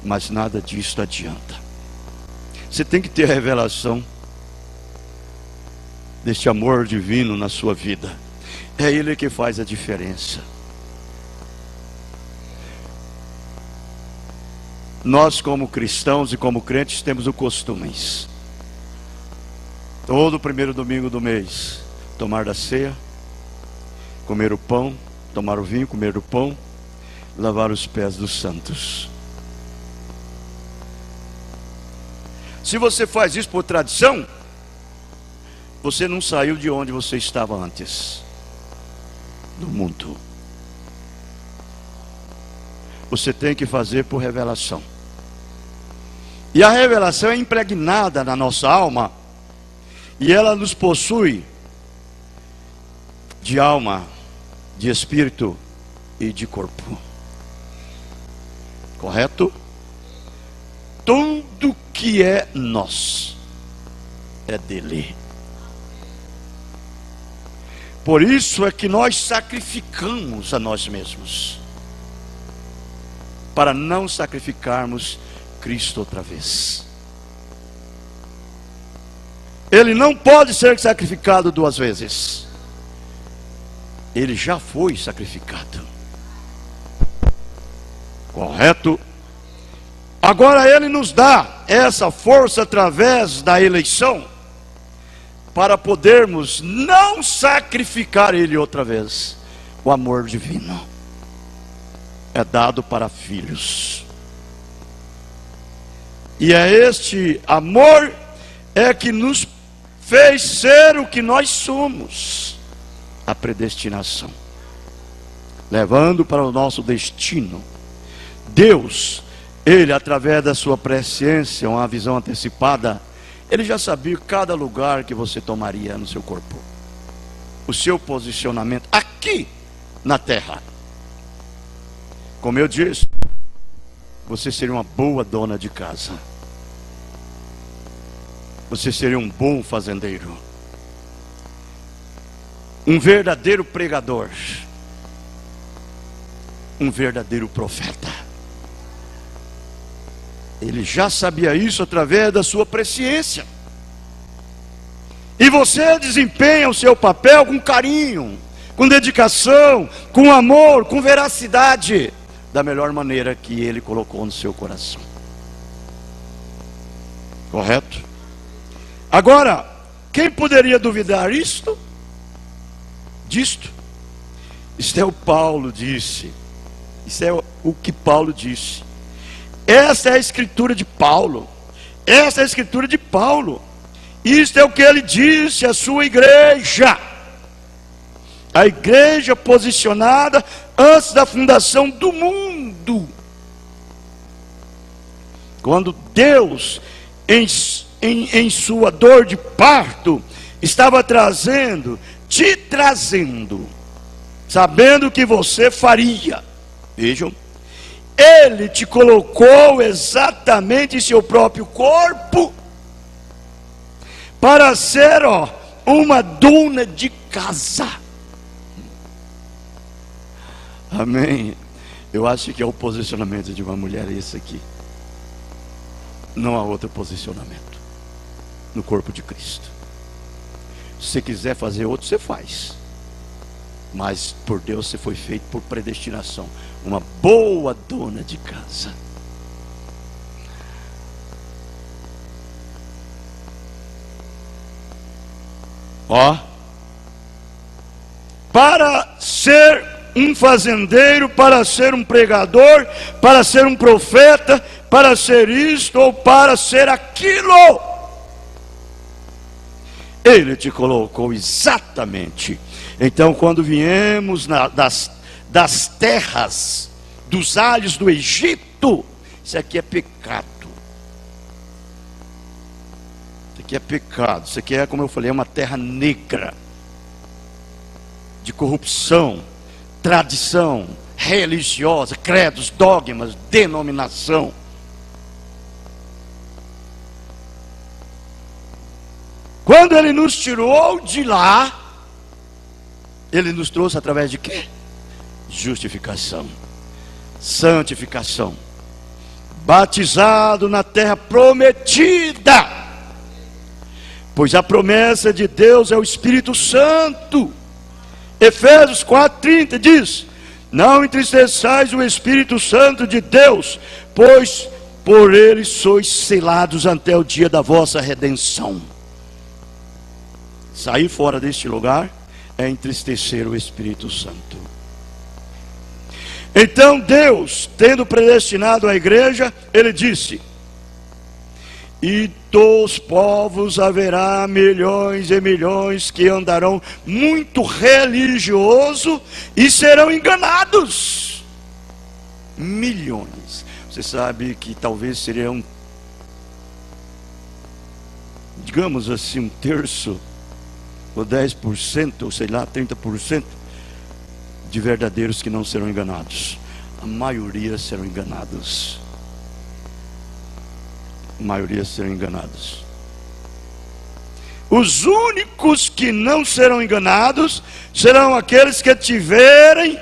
Mas nada disso adianta. Você tem que ter a revelação deste amor divino na sua vida. É Ele que faz a diferença. Nós, como cristãos e como crentes, temos o costume, todo primeiro domingo do mês, tomar da ceia, comer o pão, tomar o vinho, comer o pão, lavar os pés dos santos. Se você faz isso por tradição, você não saiu de onde você estava antes, do mundo. Você tem que fazer por revelação. E a revelação é impregnada na nossa alma, e ela nos possui de alma, de espírito e de corpo. Correto? Tudo que é nós é dele. Por isso é que nós sacrificamos a nós mesmos, para não sacrificarmos Cristo outra vez. Ele não pode ser sacrificado duas vezes. Ele já foi sacrificado. Correto? Agora Ele nos dá essa força através da eleição, para podermos não sacrificar Ele outra vez. O amor divino é dado para filhos. E é este amor é que nos fez ser o que nós somos. A predestinação, levando para o nosso destino. Deus, Ele através da sua presciência, uma visão antecipada, Ele já sabia cada lugar que você tomaria no seu corpo, o seu posicionamento aqui na terra. Como eu disse, você seria uma boa dona de casa, você seria um bom fazendeiro, um verdadeiro pregador, um verdadeiro profeta. Ele já sabia isso através da sua presciência. E você desempenha o seu papel com carinho, com dedicação, com amor, com veracidade, da melhor maneira que Ele colocou no seu coração. Correto? Agora, quem poderia duvidar disto? Isto é o Paulo disse. Isso é o que Paulo disse. Essa é a escritura de Paulo. Essa é a escritura de Paulo. Isto é o que ele disse à sua igreja. A igreja posicionada antes da fundação do mundo. Quando Deus, em sua dor de parto, estava te trazendo, sabendo o que você faria. Vejam, Ele te colocou exatamente em seu próprio corpo, para ser uma dona de casa. Amém. Eu acho que é o posicionamento de uma mulher esse aqui. Não há outro posicionamento no corpo de Cristo. Se você quiser fazer outro, você faz. Mas por Deus você foi feito por predestinação. Uma boa dona de casa. Para ser um fazendeiro, para ser um pregador, para ser um profeta, para ser isto ou para ser aquilo, Ele te colocou exatamente. Então, quando viemos das terras, dos alhos do Egito, isso aqui é pecado. Isso aqui é pecado. Isso aqui é, como eu falei, é uma terra negra de corrupção, tradição religiosa, credos, dogmas, denominação. Quando Ele nos tirou de lá, Ele nos trouxe através de quê? Justificação, santificação, batizado na terra prometida, pois a promessa de Deus é o Espírito Santo. Efésios 4:30 diz: não entristeçais o Espírito Santo de Deus, pois por ele sois selados até o dia da vossa redenção. Sair fora deste lugar é entristecer o Espírito Santo. Então Deus, tendo predestinado a igreja, Ele disse: e dos povos haverá milhões e milhões que andarão muito religioso e serão enganados. Milhões. Você sabe que talvez seriam, digamos assim, 1/3 ou 10%, ou sei lá, 30% de verdadeiros que não serão enganados. A maioria serão enganados. A maioria serão enganados. Os únicos que não serão enganados serão aqueles que tiverem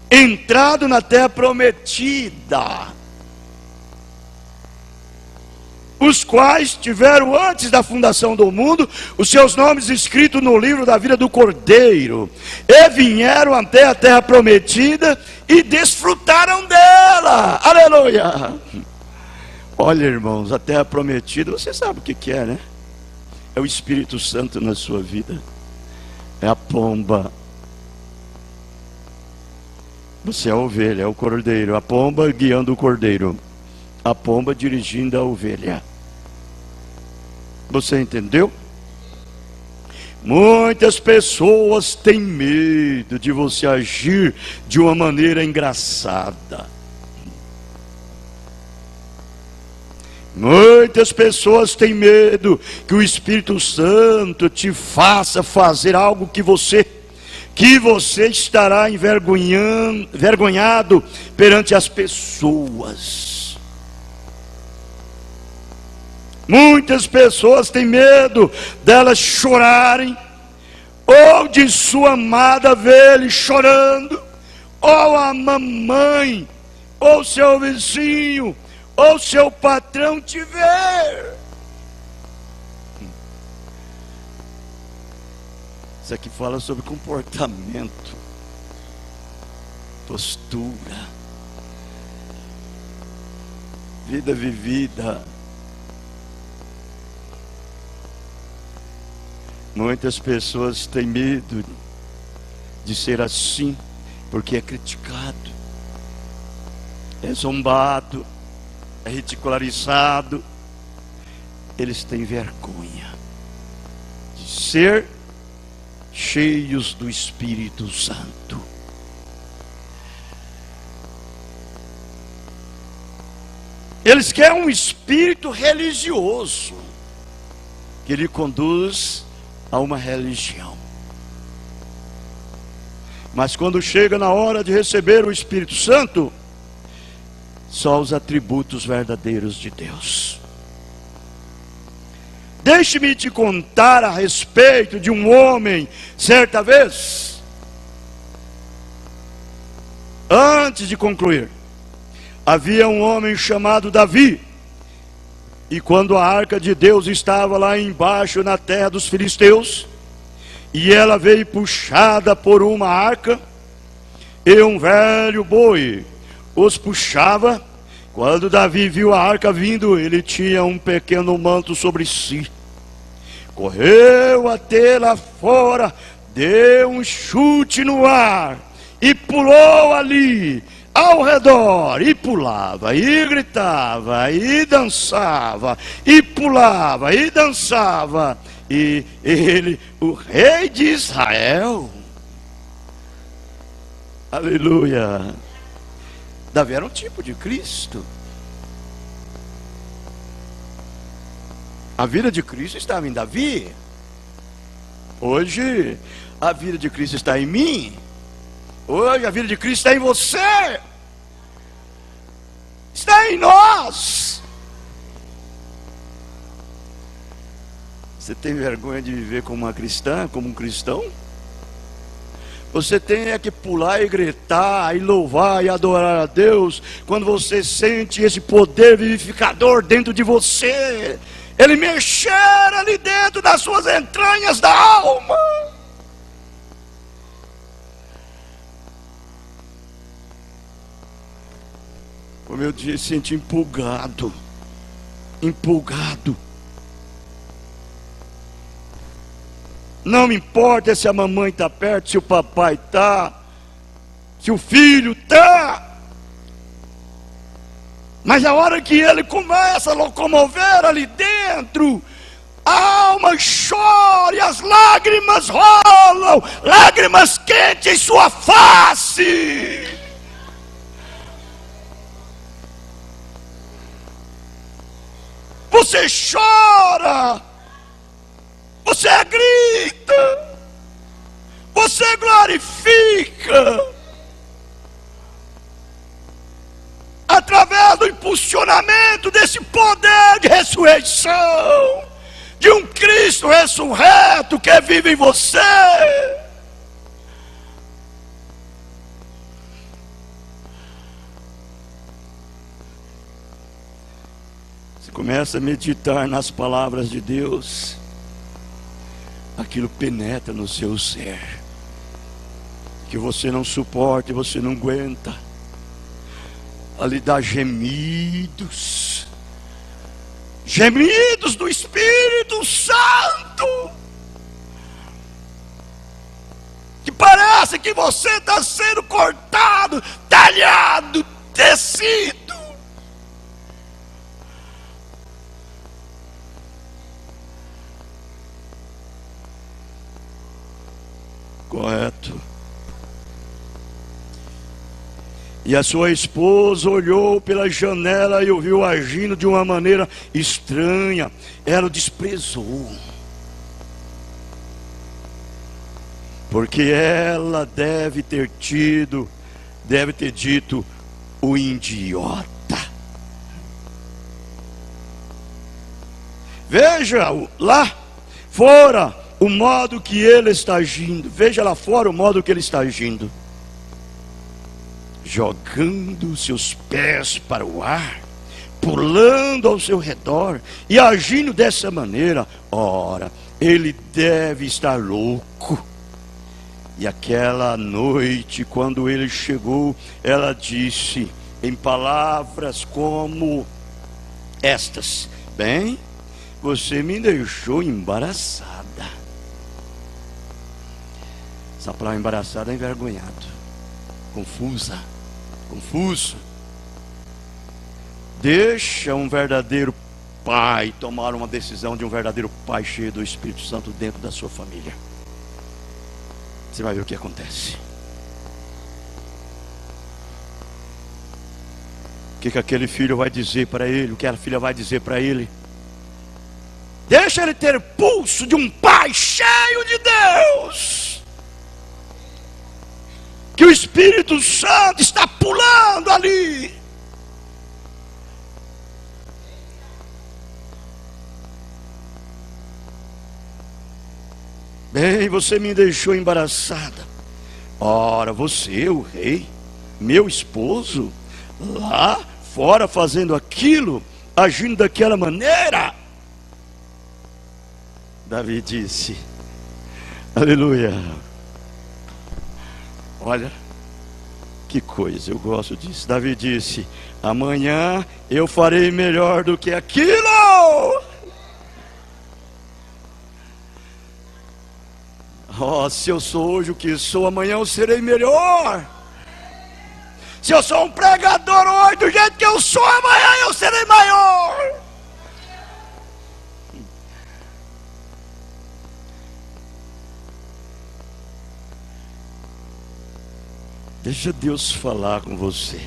entrado na terra prometida, os quais tiveram antes da fundação do mundo os seus nomes escritos no livro da vida do Cordeiro, e vieram até a terra prometida e desfrutaram dela. Aleluia! Olha, irmãos, a terra prometida, você sabe o que é, né? É o Espírito Santo na sua vida. É a pomba. Você é a ovelha, é o cordeiro. A pomba guiando o cordeiro, a pomba dirigindo a ovelha. Você entendeu? Muitas pessoas têm medo de você agir de uma maneira engraçada. Muitas pessoas têm medo que o Espírito Santo te faça fazer algo que você estará envergonhado perante as pessoas. Muitas pessoas têm medo delas chorarem, ou de sua amada ver ele chorando, ou a mamãe, ou seu vizinho, ou seu patrão te ver. Isso aqui fala sobre comportamento, postura, vida vivida. Muitas pessoas têm medo de ser assim, porque é criticado, é zombado, é ridicularizado. Eles têm vergonha de ser cheios do Espírito Santo. Eles querem um espírito religioso que lhe conduz a uma religião. Mas quando chega na hora de receber o Espírito Santo, só os atributos verdadeiros de Deus. Deixe-me te contar a respeito de um homem. Certa vez, antes de concluir, havia um homem chamado Davi. E quando a arca de Deus estava lá embaixo na terra dos filisteus, e ela veio puxada por uma arca, e um velho boi os puxava. Quando Davi viu a arca vindo, ele tinha um pequeno manto sobre si. Correu até lá fora, deu um chute no ar e pulou ali ao redor, e pulava, e gritava, e dançava, e pulava, e dançava. E ele, o rei de Israel, aleluia. Davi era um tipo de Cristo. A vida de Cristo estava em Davi. Hoje, a vida de Cristo está em mim. Hoje, a vida de Cristo está em você. Está em nós. Você tem vergonha de viver como uma cristã, como um cristão? Você tem que pular e gritar, e louvar e adorar a Deus, quando você sente esse poder vivificador dentro de você, Ele mexer ali dentro das suas entranhas da alma. Como eu disse, senti empolgado. Não me importa se a mamãe está perto, se o papai está, se o filho está. Mas a hora que ele começa a locomover ali dentro, a alma chora e as lágrimas rolam, lágrimas quentes em sua face. Você chora, você grita, você glorifica, através do impulsionamento desse poder de ressurreição, de um Cristo ressurreto que vive em você. Você começa a meditar nas palavras de Deus, aquilo penetra no seu ser, que você não suporta e você não aguenta. Ali dá gemidos, gemidos do Espírito Santo, que parece que você está sendo cortado, talhado, tecido. Correto. E a sua esposa olhou pela janela e o viu agindo de uma maneira estranha. Ela o desprezou, porque ela deve ter dito, o idiota. Veja lá fora o modo que ele está agindo. Veja lá fora o modo que ele está agindo. Jogando seus pés para o ar, pulando ao seu redor e agindo dessa maneira. Ora, ele deve estar louco. E aquela noite, quando ele chegou, ela disse em palavras como estas: bem, você me deixou embaraçada. Essa palavra embaraçada é envergonhado, confuso. Deixa um verdadeiro pai tomar uma decisão de um verdadeiro pai cheio do Espírito Santo dentro da sua família. Você vai ver o que acontece. O que aquele filho vai dizer para ele? O que a filha vai dizer para ele? Deixa ele ter pulso de um pai cheio de Deus, que o Espírito Santo está pulando ali. Bem, você me deixou embaraçada. Ora, você, o rei, meu esposo, lá fora fazendo aquilo, agindo daquela maneira. Davi disse, aleluia. Olha, que coisa, eu gosto disso. Davi disse, amanhã eu farei melhor do que aquilo. Oh, se eu sou hoje o que sou, amanhã eu serei melhor. Se eu sou um pregador hoje do jeito que eu sou, amanhã eu serei maior. Deixa Deus falar com você.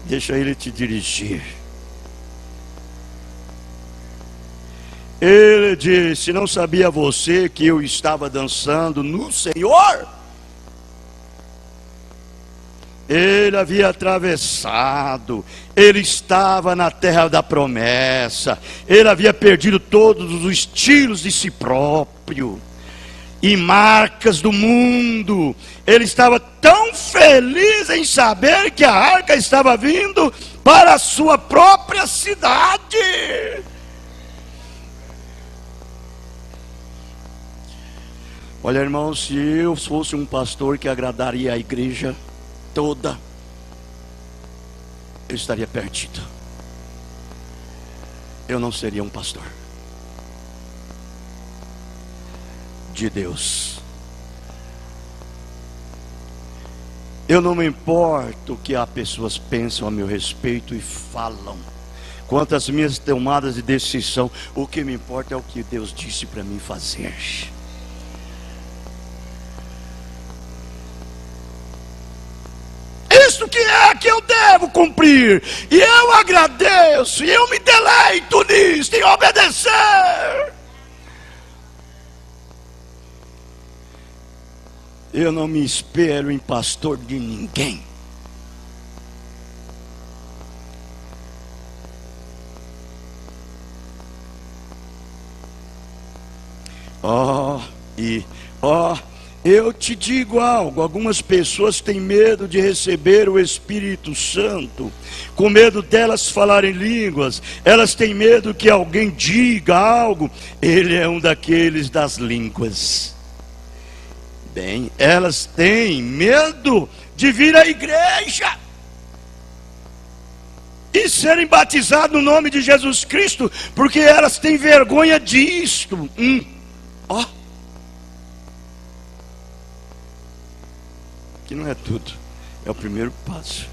Deixa Ele te dirigir. Ele disse: não sabia você que eu estava dançando no Senhor? Ele havia atravessado, ele estava na terra da promessa, ele havia perdido todos os estilos de si próprio e marcas do mundo. Ele estava tão feliz em saber que a arca estava vindo para a sua própria cidade. Olha, irmão, se eu fosse um pastor que agradaria a igreja toda, eu estaria perdido. Eu não seria um pastor de Deus. Eu não me importo o que as pessoas pensam a meu respeito e falam. Quanto às minhas tomadas de decisão, o que me importa é o que Deus disse para mim fazer. Isso que é que eu devo cumprir, e eu agradeço, e eu me deleito nisso, em obedecer. Eu não me espelho em pastor de ninguém. Eu te digo algo: algumas pessoas têm medo de receber o Espírito Santo, com medo delas falarem línguas, elas têm medo que alguém diga algo. Ele é um daqueles das línguas. Bem, elas têm medo de vir à igreja e serem batizadas no nome de Jesus Cristo, porque elas têm vergonha disto. Que não é tudo, é o primeiro passo.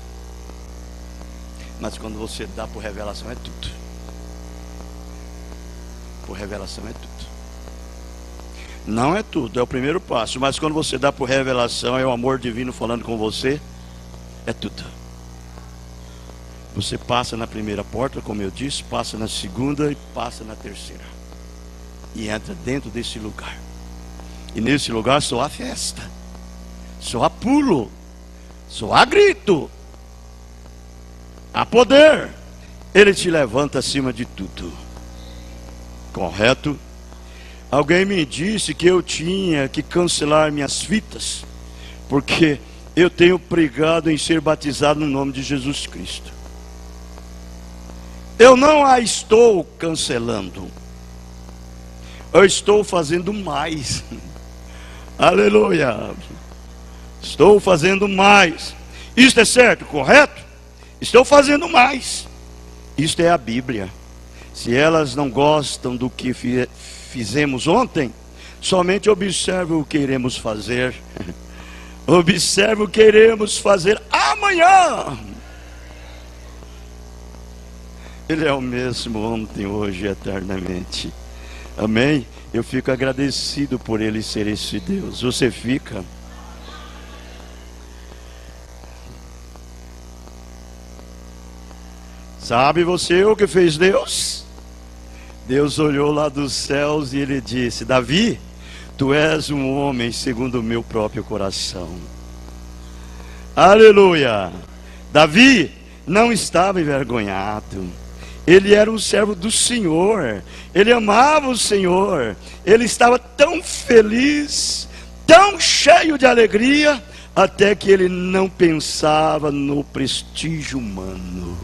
Mas quando você dá por revelação, é tudo. Por revelação é tudo. Não é tudo, é o primeiro passo. Mas quando você dá por revelação, é o amor divino falando com você, é tudo. Você passa na primeira porta, como eu disse, passa na segunda e passa na terceira, e entra dentro desse lugar. E nesse lugar só há festa, só há pulo, só há grito, há poder. Ele te levanta acima de tudo. Correto? Alguém me disse que eu tinha que cancelar minhas fitas, porque eu tenho pregado em ser batizado no nome de Jesus Cristo. Eu não a estou cancelando, eu estou fazendo mais. Aleluia. Estou fazendo mais. Isto é certo, correto? Estou fazendo mais. Isto é a Bíblia. Se elas não gostam do que fizemos ontem, somente observe o que iremos fazer. Observe o que iremos fazer amanhã. Ele é o mesmo ontem, hoje e eternamente. Amém? Eu fico agradecido por Ele ser esse Deus. Você fica? Sabe você o que fez Deus? Deus olhou lá dos céus e Ele disse: Davi, tu és um homem segundo o meu próprio coração. Aleluia. Davi não estava envergonhado. Ele era um servo do Senhor, ele amava o Senhor, ele estava tão feliz, tão cheio de alegria, até que ele não pensava no prestígio humano.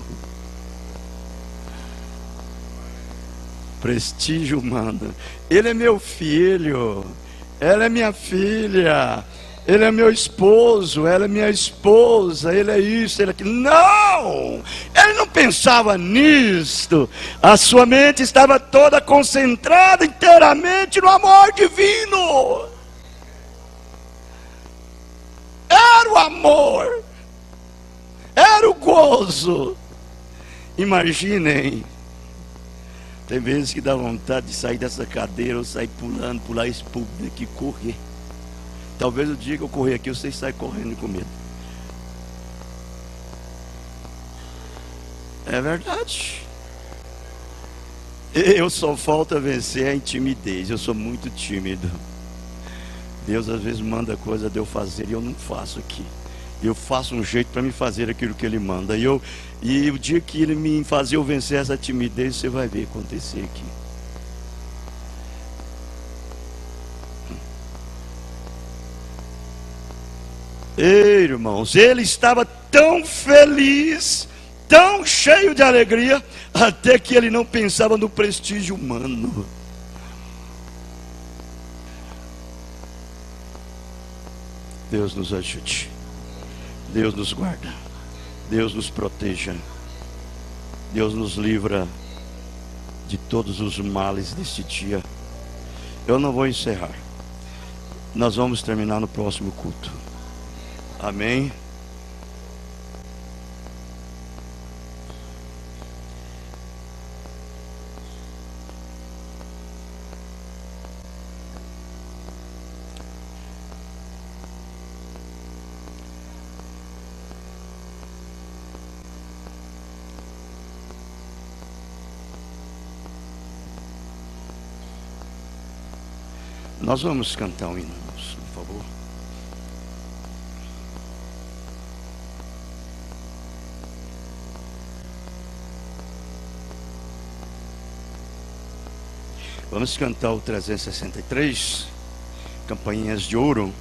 Prestígio humano. Ele é meu filho, ela é minha filha, ele é meu esposo, ela é minha esposa, ele é isso, ele é aquilo. Não! Ele não pensava nisto. A sua mente estava toda concentrada inteiramente no amor divino. Era o amor, era o gozo. Imaginem, tem vezes que dá vontade de sair dessa cadeira, ou sair pulando, pular esse púlpito aqui, correr. Talvez o dia que eu correr aqui, vocês saem correndo com medo. É verdade. Eu só falta vencer a timidez. Eu sou muito tímido. Deus às vezes manda coisa de eu fazer e eu não faço aqui. Eu faço um jeito para me fazer aquilo que Ele manda. E o dia que Ele me fazer eu vencer essa timidez, você vai ver acontecer aqui. Ei, irmãos, ele estava tão feliz, tão cheio de alegria, até que ele não pensava no prestígio humano. Deus nos ajude, Deus nos guarda, Deus nos proteja, Deus nos livra de todos os males deste dia. Eu não vou encerrar, nós vamos terminar no próximo culto. Amém. Nós vamos cantar um hino, por favor. Vamos cantar o 363, Campainhas de Ouro.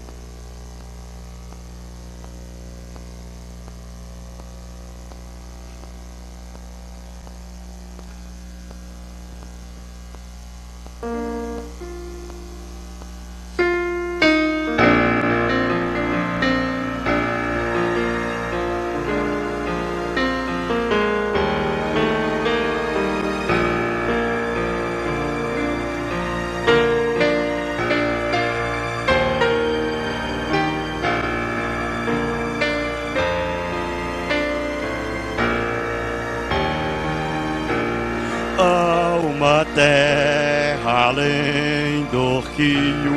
Uma terra além do rio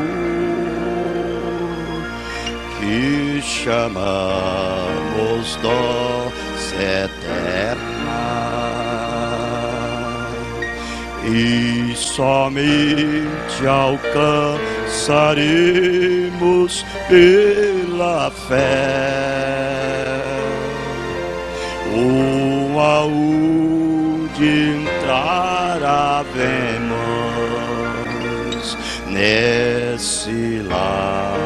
que chamamos doce eterna, e somente alcançaremos pela fé uma de entrar havemos nesse lar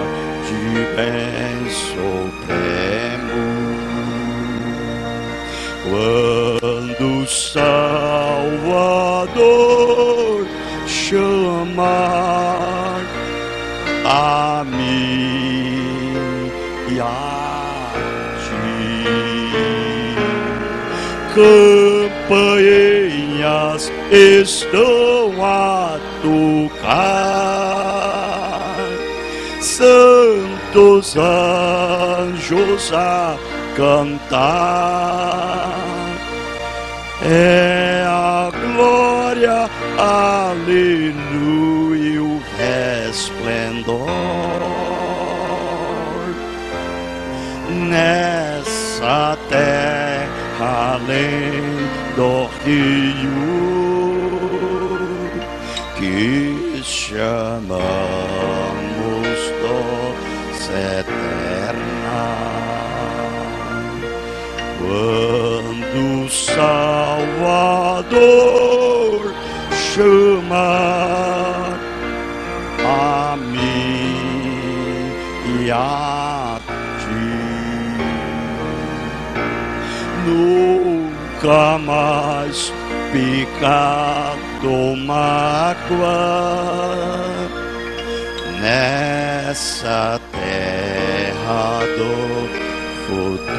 de bem supremo, quando o Salvador chamar a mim e a ti. Campainhas estão a tocar, santos anjos a cantar, é a glória, aleluia, o resplendor nessa terra além do rio que chamamos doce eterna, quando o Salvador chamar a mim e a ti, nunca mais pecado, mágoa nessa terra do futuro,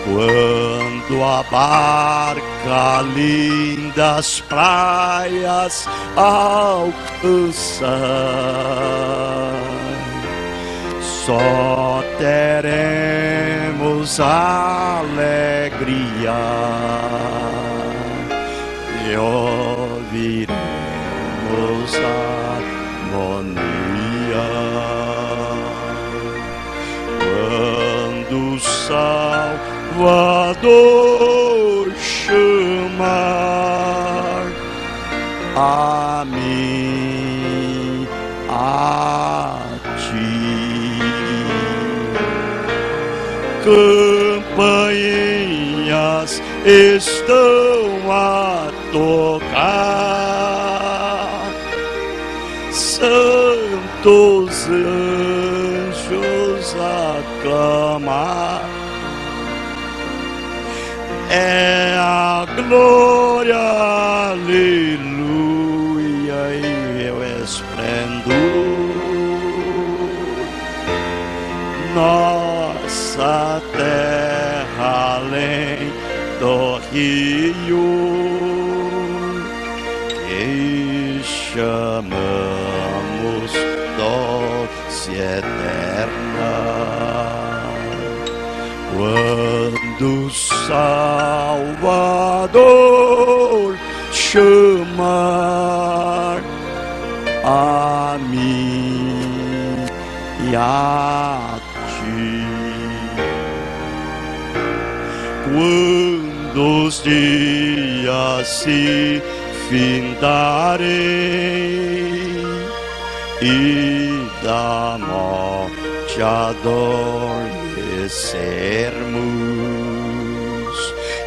quando a barca lindas praias alcançar, só teremos alegria e ouviremos harmonia, quando o Salvador chama campainhas estão a tocar, santos anjos a clamar. É a glória, aleluia, e o esplendor. Nossa terra além do rio, que chamamos doce eterna. Quando o Salvador chamar a mim e a ti, quando os dias se findarem e da morte adormecermos,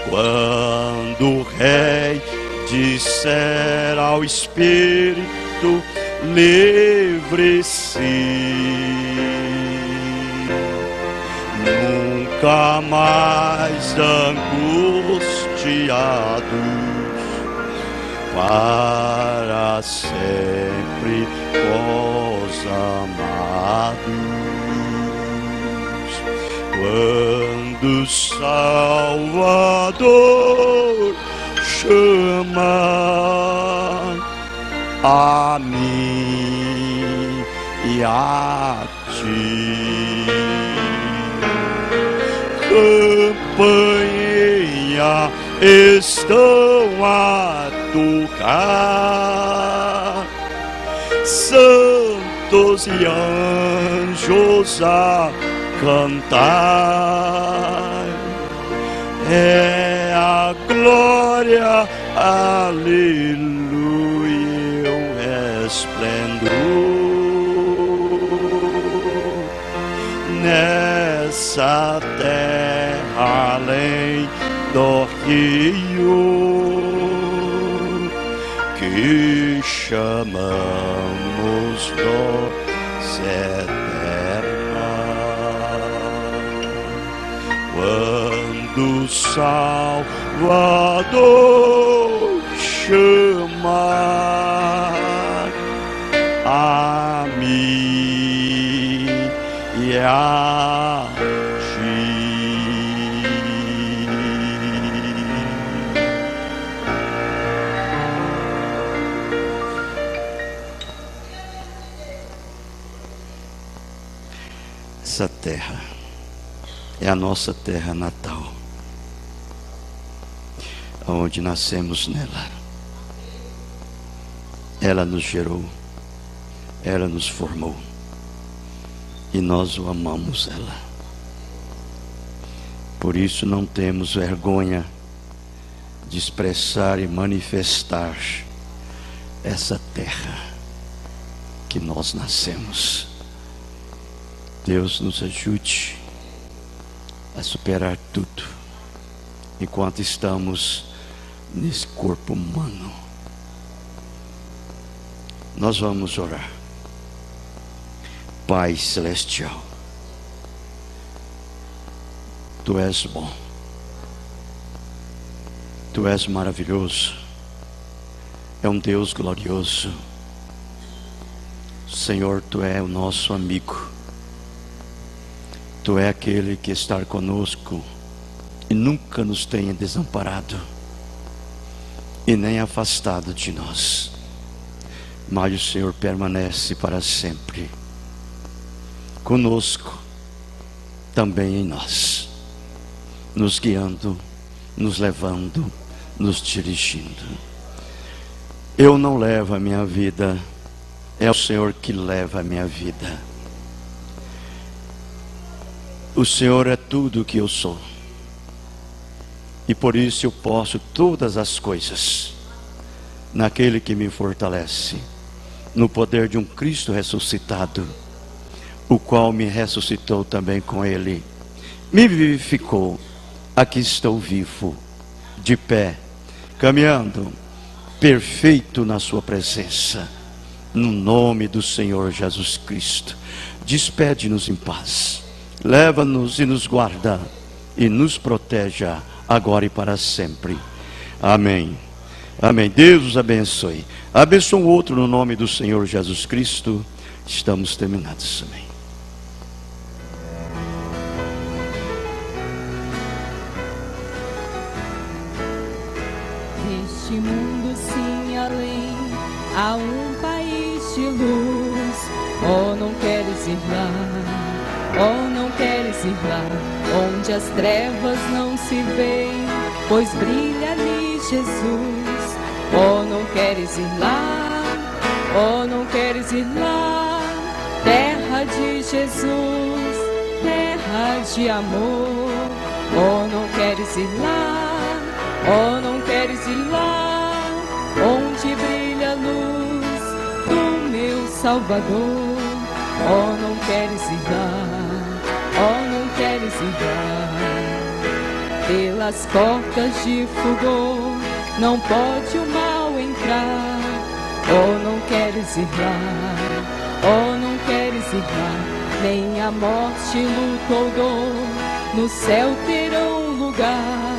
quando o Rei disser ao Espírito: livre-se, nunca mais angustiados, para sempre os amados. Quando o Salvador chamar a mim e a ti, campainha estão a tocar, santos e anjos a cantar. É a glória, aleluia, o esplendor. Nessa terra além do rio, que chamamos doce eterna. Quando o Salvador chamar a mim e a ti. Essa terra é a nossa terra natal, onde nascemos nela. Ela nos gerou, ela nos formou, e nós o amamos ela. Por isso não temos vergonha de expressar e manifestar essa terra que nós nascemos. Deus nos ajude a superar tudo enquanto estamos nesse corpo humano. Nós vamos orar. Pai Celestial, Tu és bom, Tu és maravilhoso, é um Deus glorioso. Senhor, Tu é o nosso amigo, Tu é aquele que está conosco e nunca nos tenha desamparado e nem afastado de nós, mas o Senhor permanece para sempre conosco, também em nós, nos guiando, nos levando, nos dirigindo. Eu não levo a minha vida, é o Senhor que leva a minha vida. O Senhor é tudo o que eu sou, e por isso eu posso todas as coisas naquele que me fortalece, no poder de um Cristo ressuscitado, o qual me ressuscitou também com Ele me vivificou. Aqui estou vivo, de pé, caminhando, perfeito na sua presença. No nome do Senhor Jesus Cristo, despede-nos em paz, leva-nos e nos guarda, e nos proteja agora e para sempre. Amém. Amém. Deus os abençoe. Abençoe o outro no nome do Senhor Jesus Cristo. Estamos terminados. Amém. Neste mundo sim além há um país de luz. Oh, não queres ir lá, oh, não queres ir lá, onde as trevas não se veem, pois brilha ali Jesus. Oh, não queres ir lá, oh, não queres ir lá, terra de Jesus, terra de amor. Oh, não queres ir lá, oh, não queres ir lá, onde brilha a luz do meu Salvador. Oh, não queres ir lá, oh, não queres ir lá, pelas portas de fulgor não pode o mal entrar. Oh, não queres ir lá, oh, não queres ir lá, nem a morte, luto ou dor no céu terão lugar.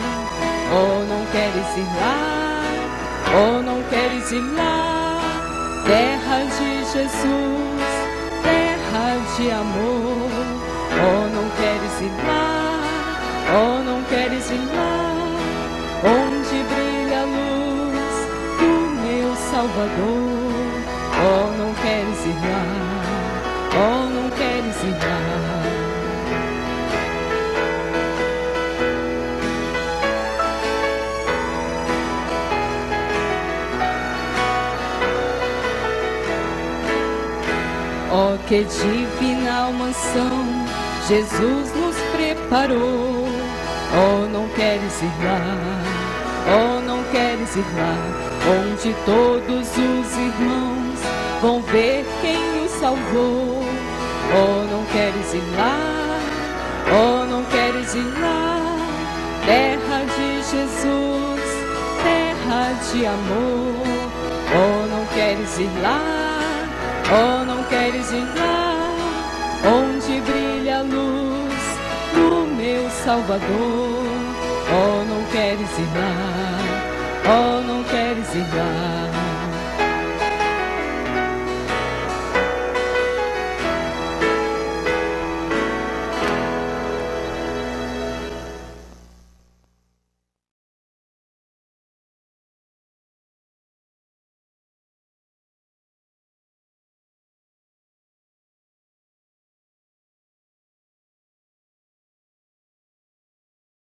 Oh, não queres ir lá, oh, não queres ir lá, terra de Jesus, terra de amor. Oh, não queres ir lá, oh, não queres ir lá, onde brilha a luz do meu Salvador. Oh, não queres ir lá, oh, não queres ir lá. Oh, que divina mansão Jesus nos preparou. Oh, não queres ir lá, oh, não queres ir lá, onde todos os irmãos vão ver quem o salvou. Oh, não queres ir lá, oh, não queres ir lá, terra de Jesus, terra de amor. Oh, não queres ir lá, oh, não queres ir lá, onde brilha a luz do meu Salvador. Oh, não queres ir lá, oh, não queres ir lá.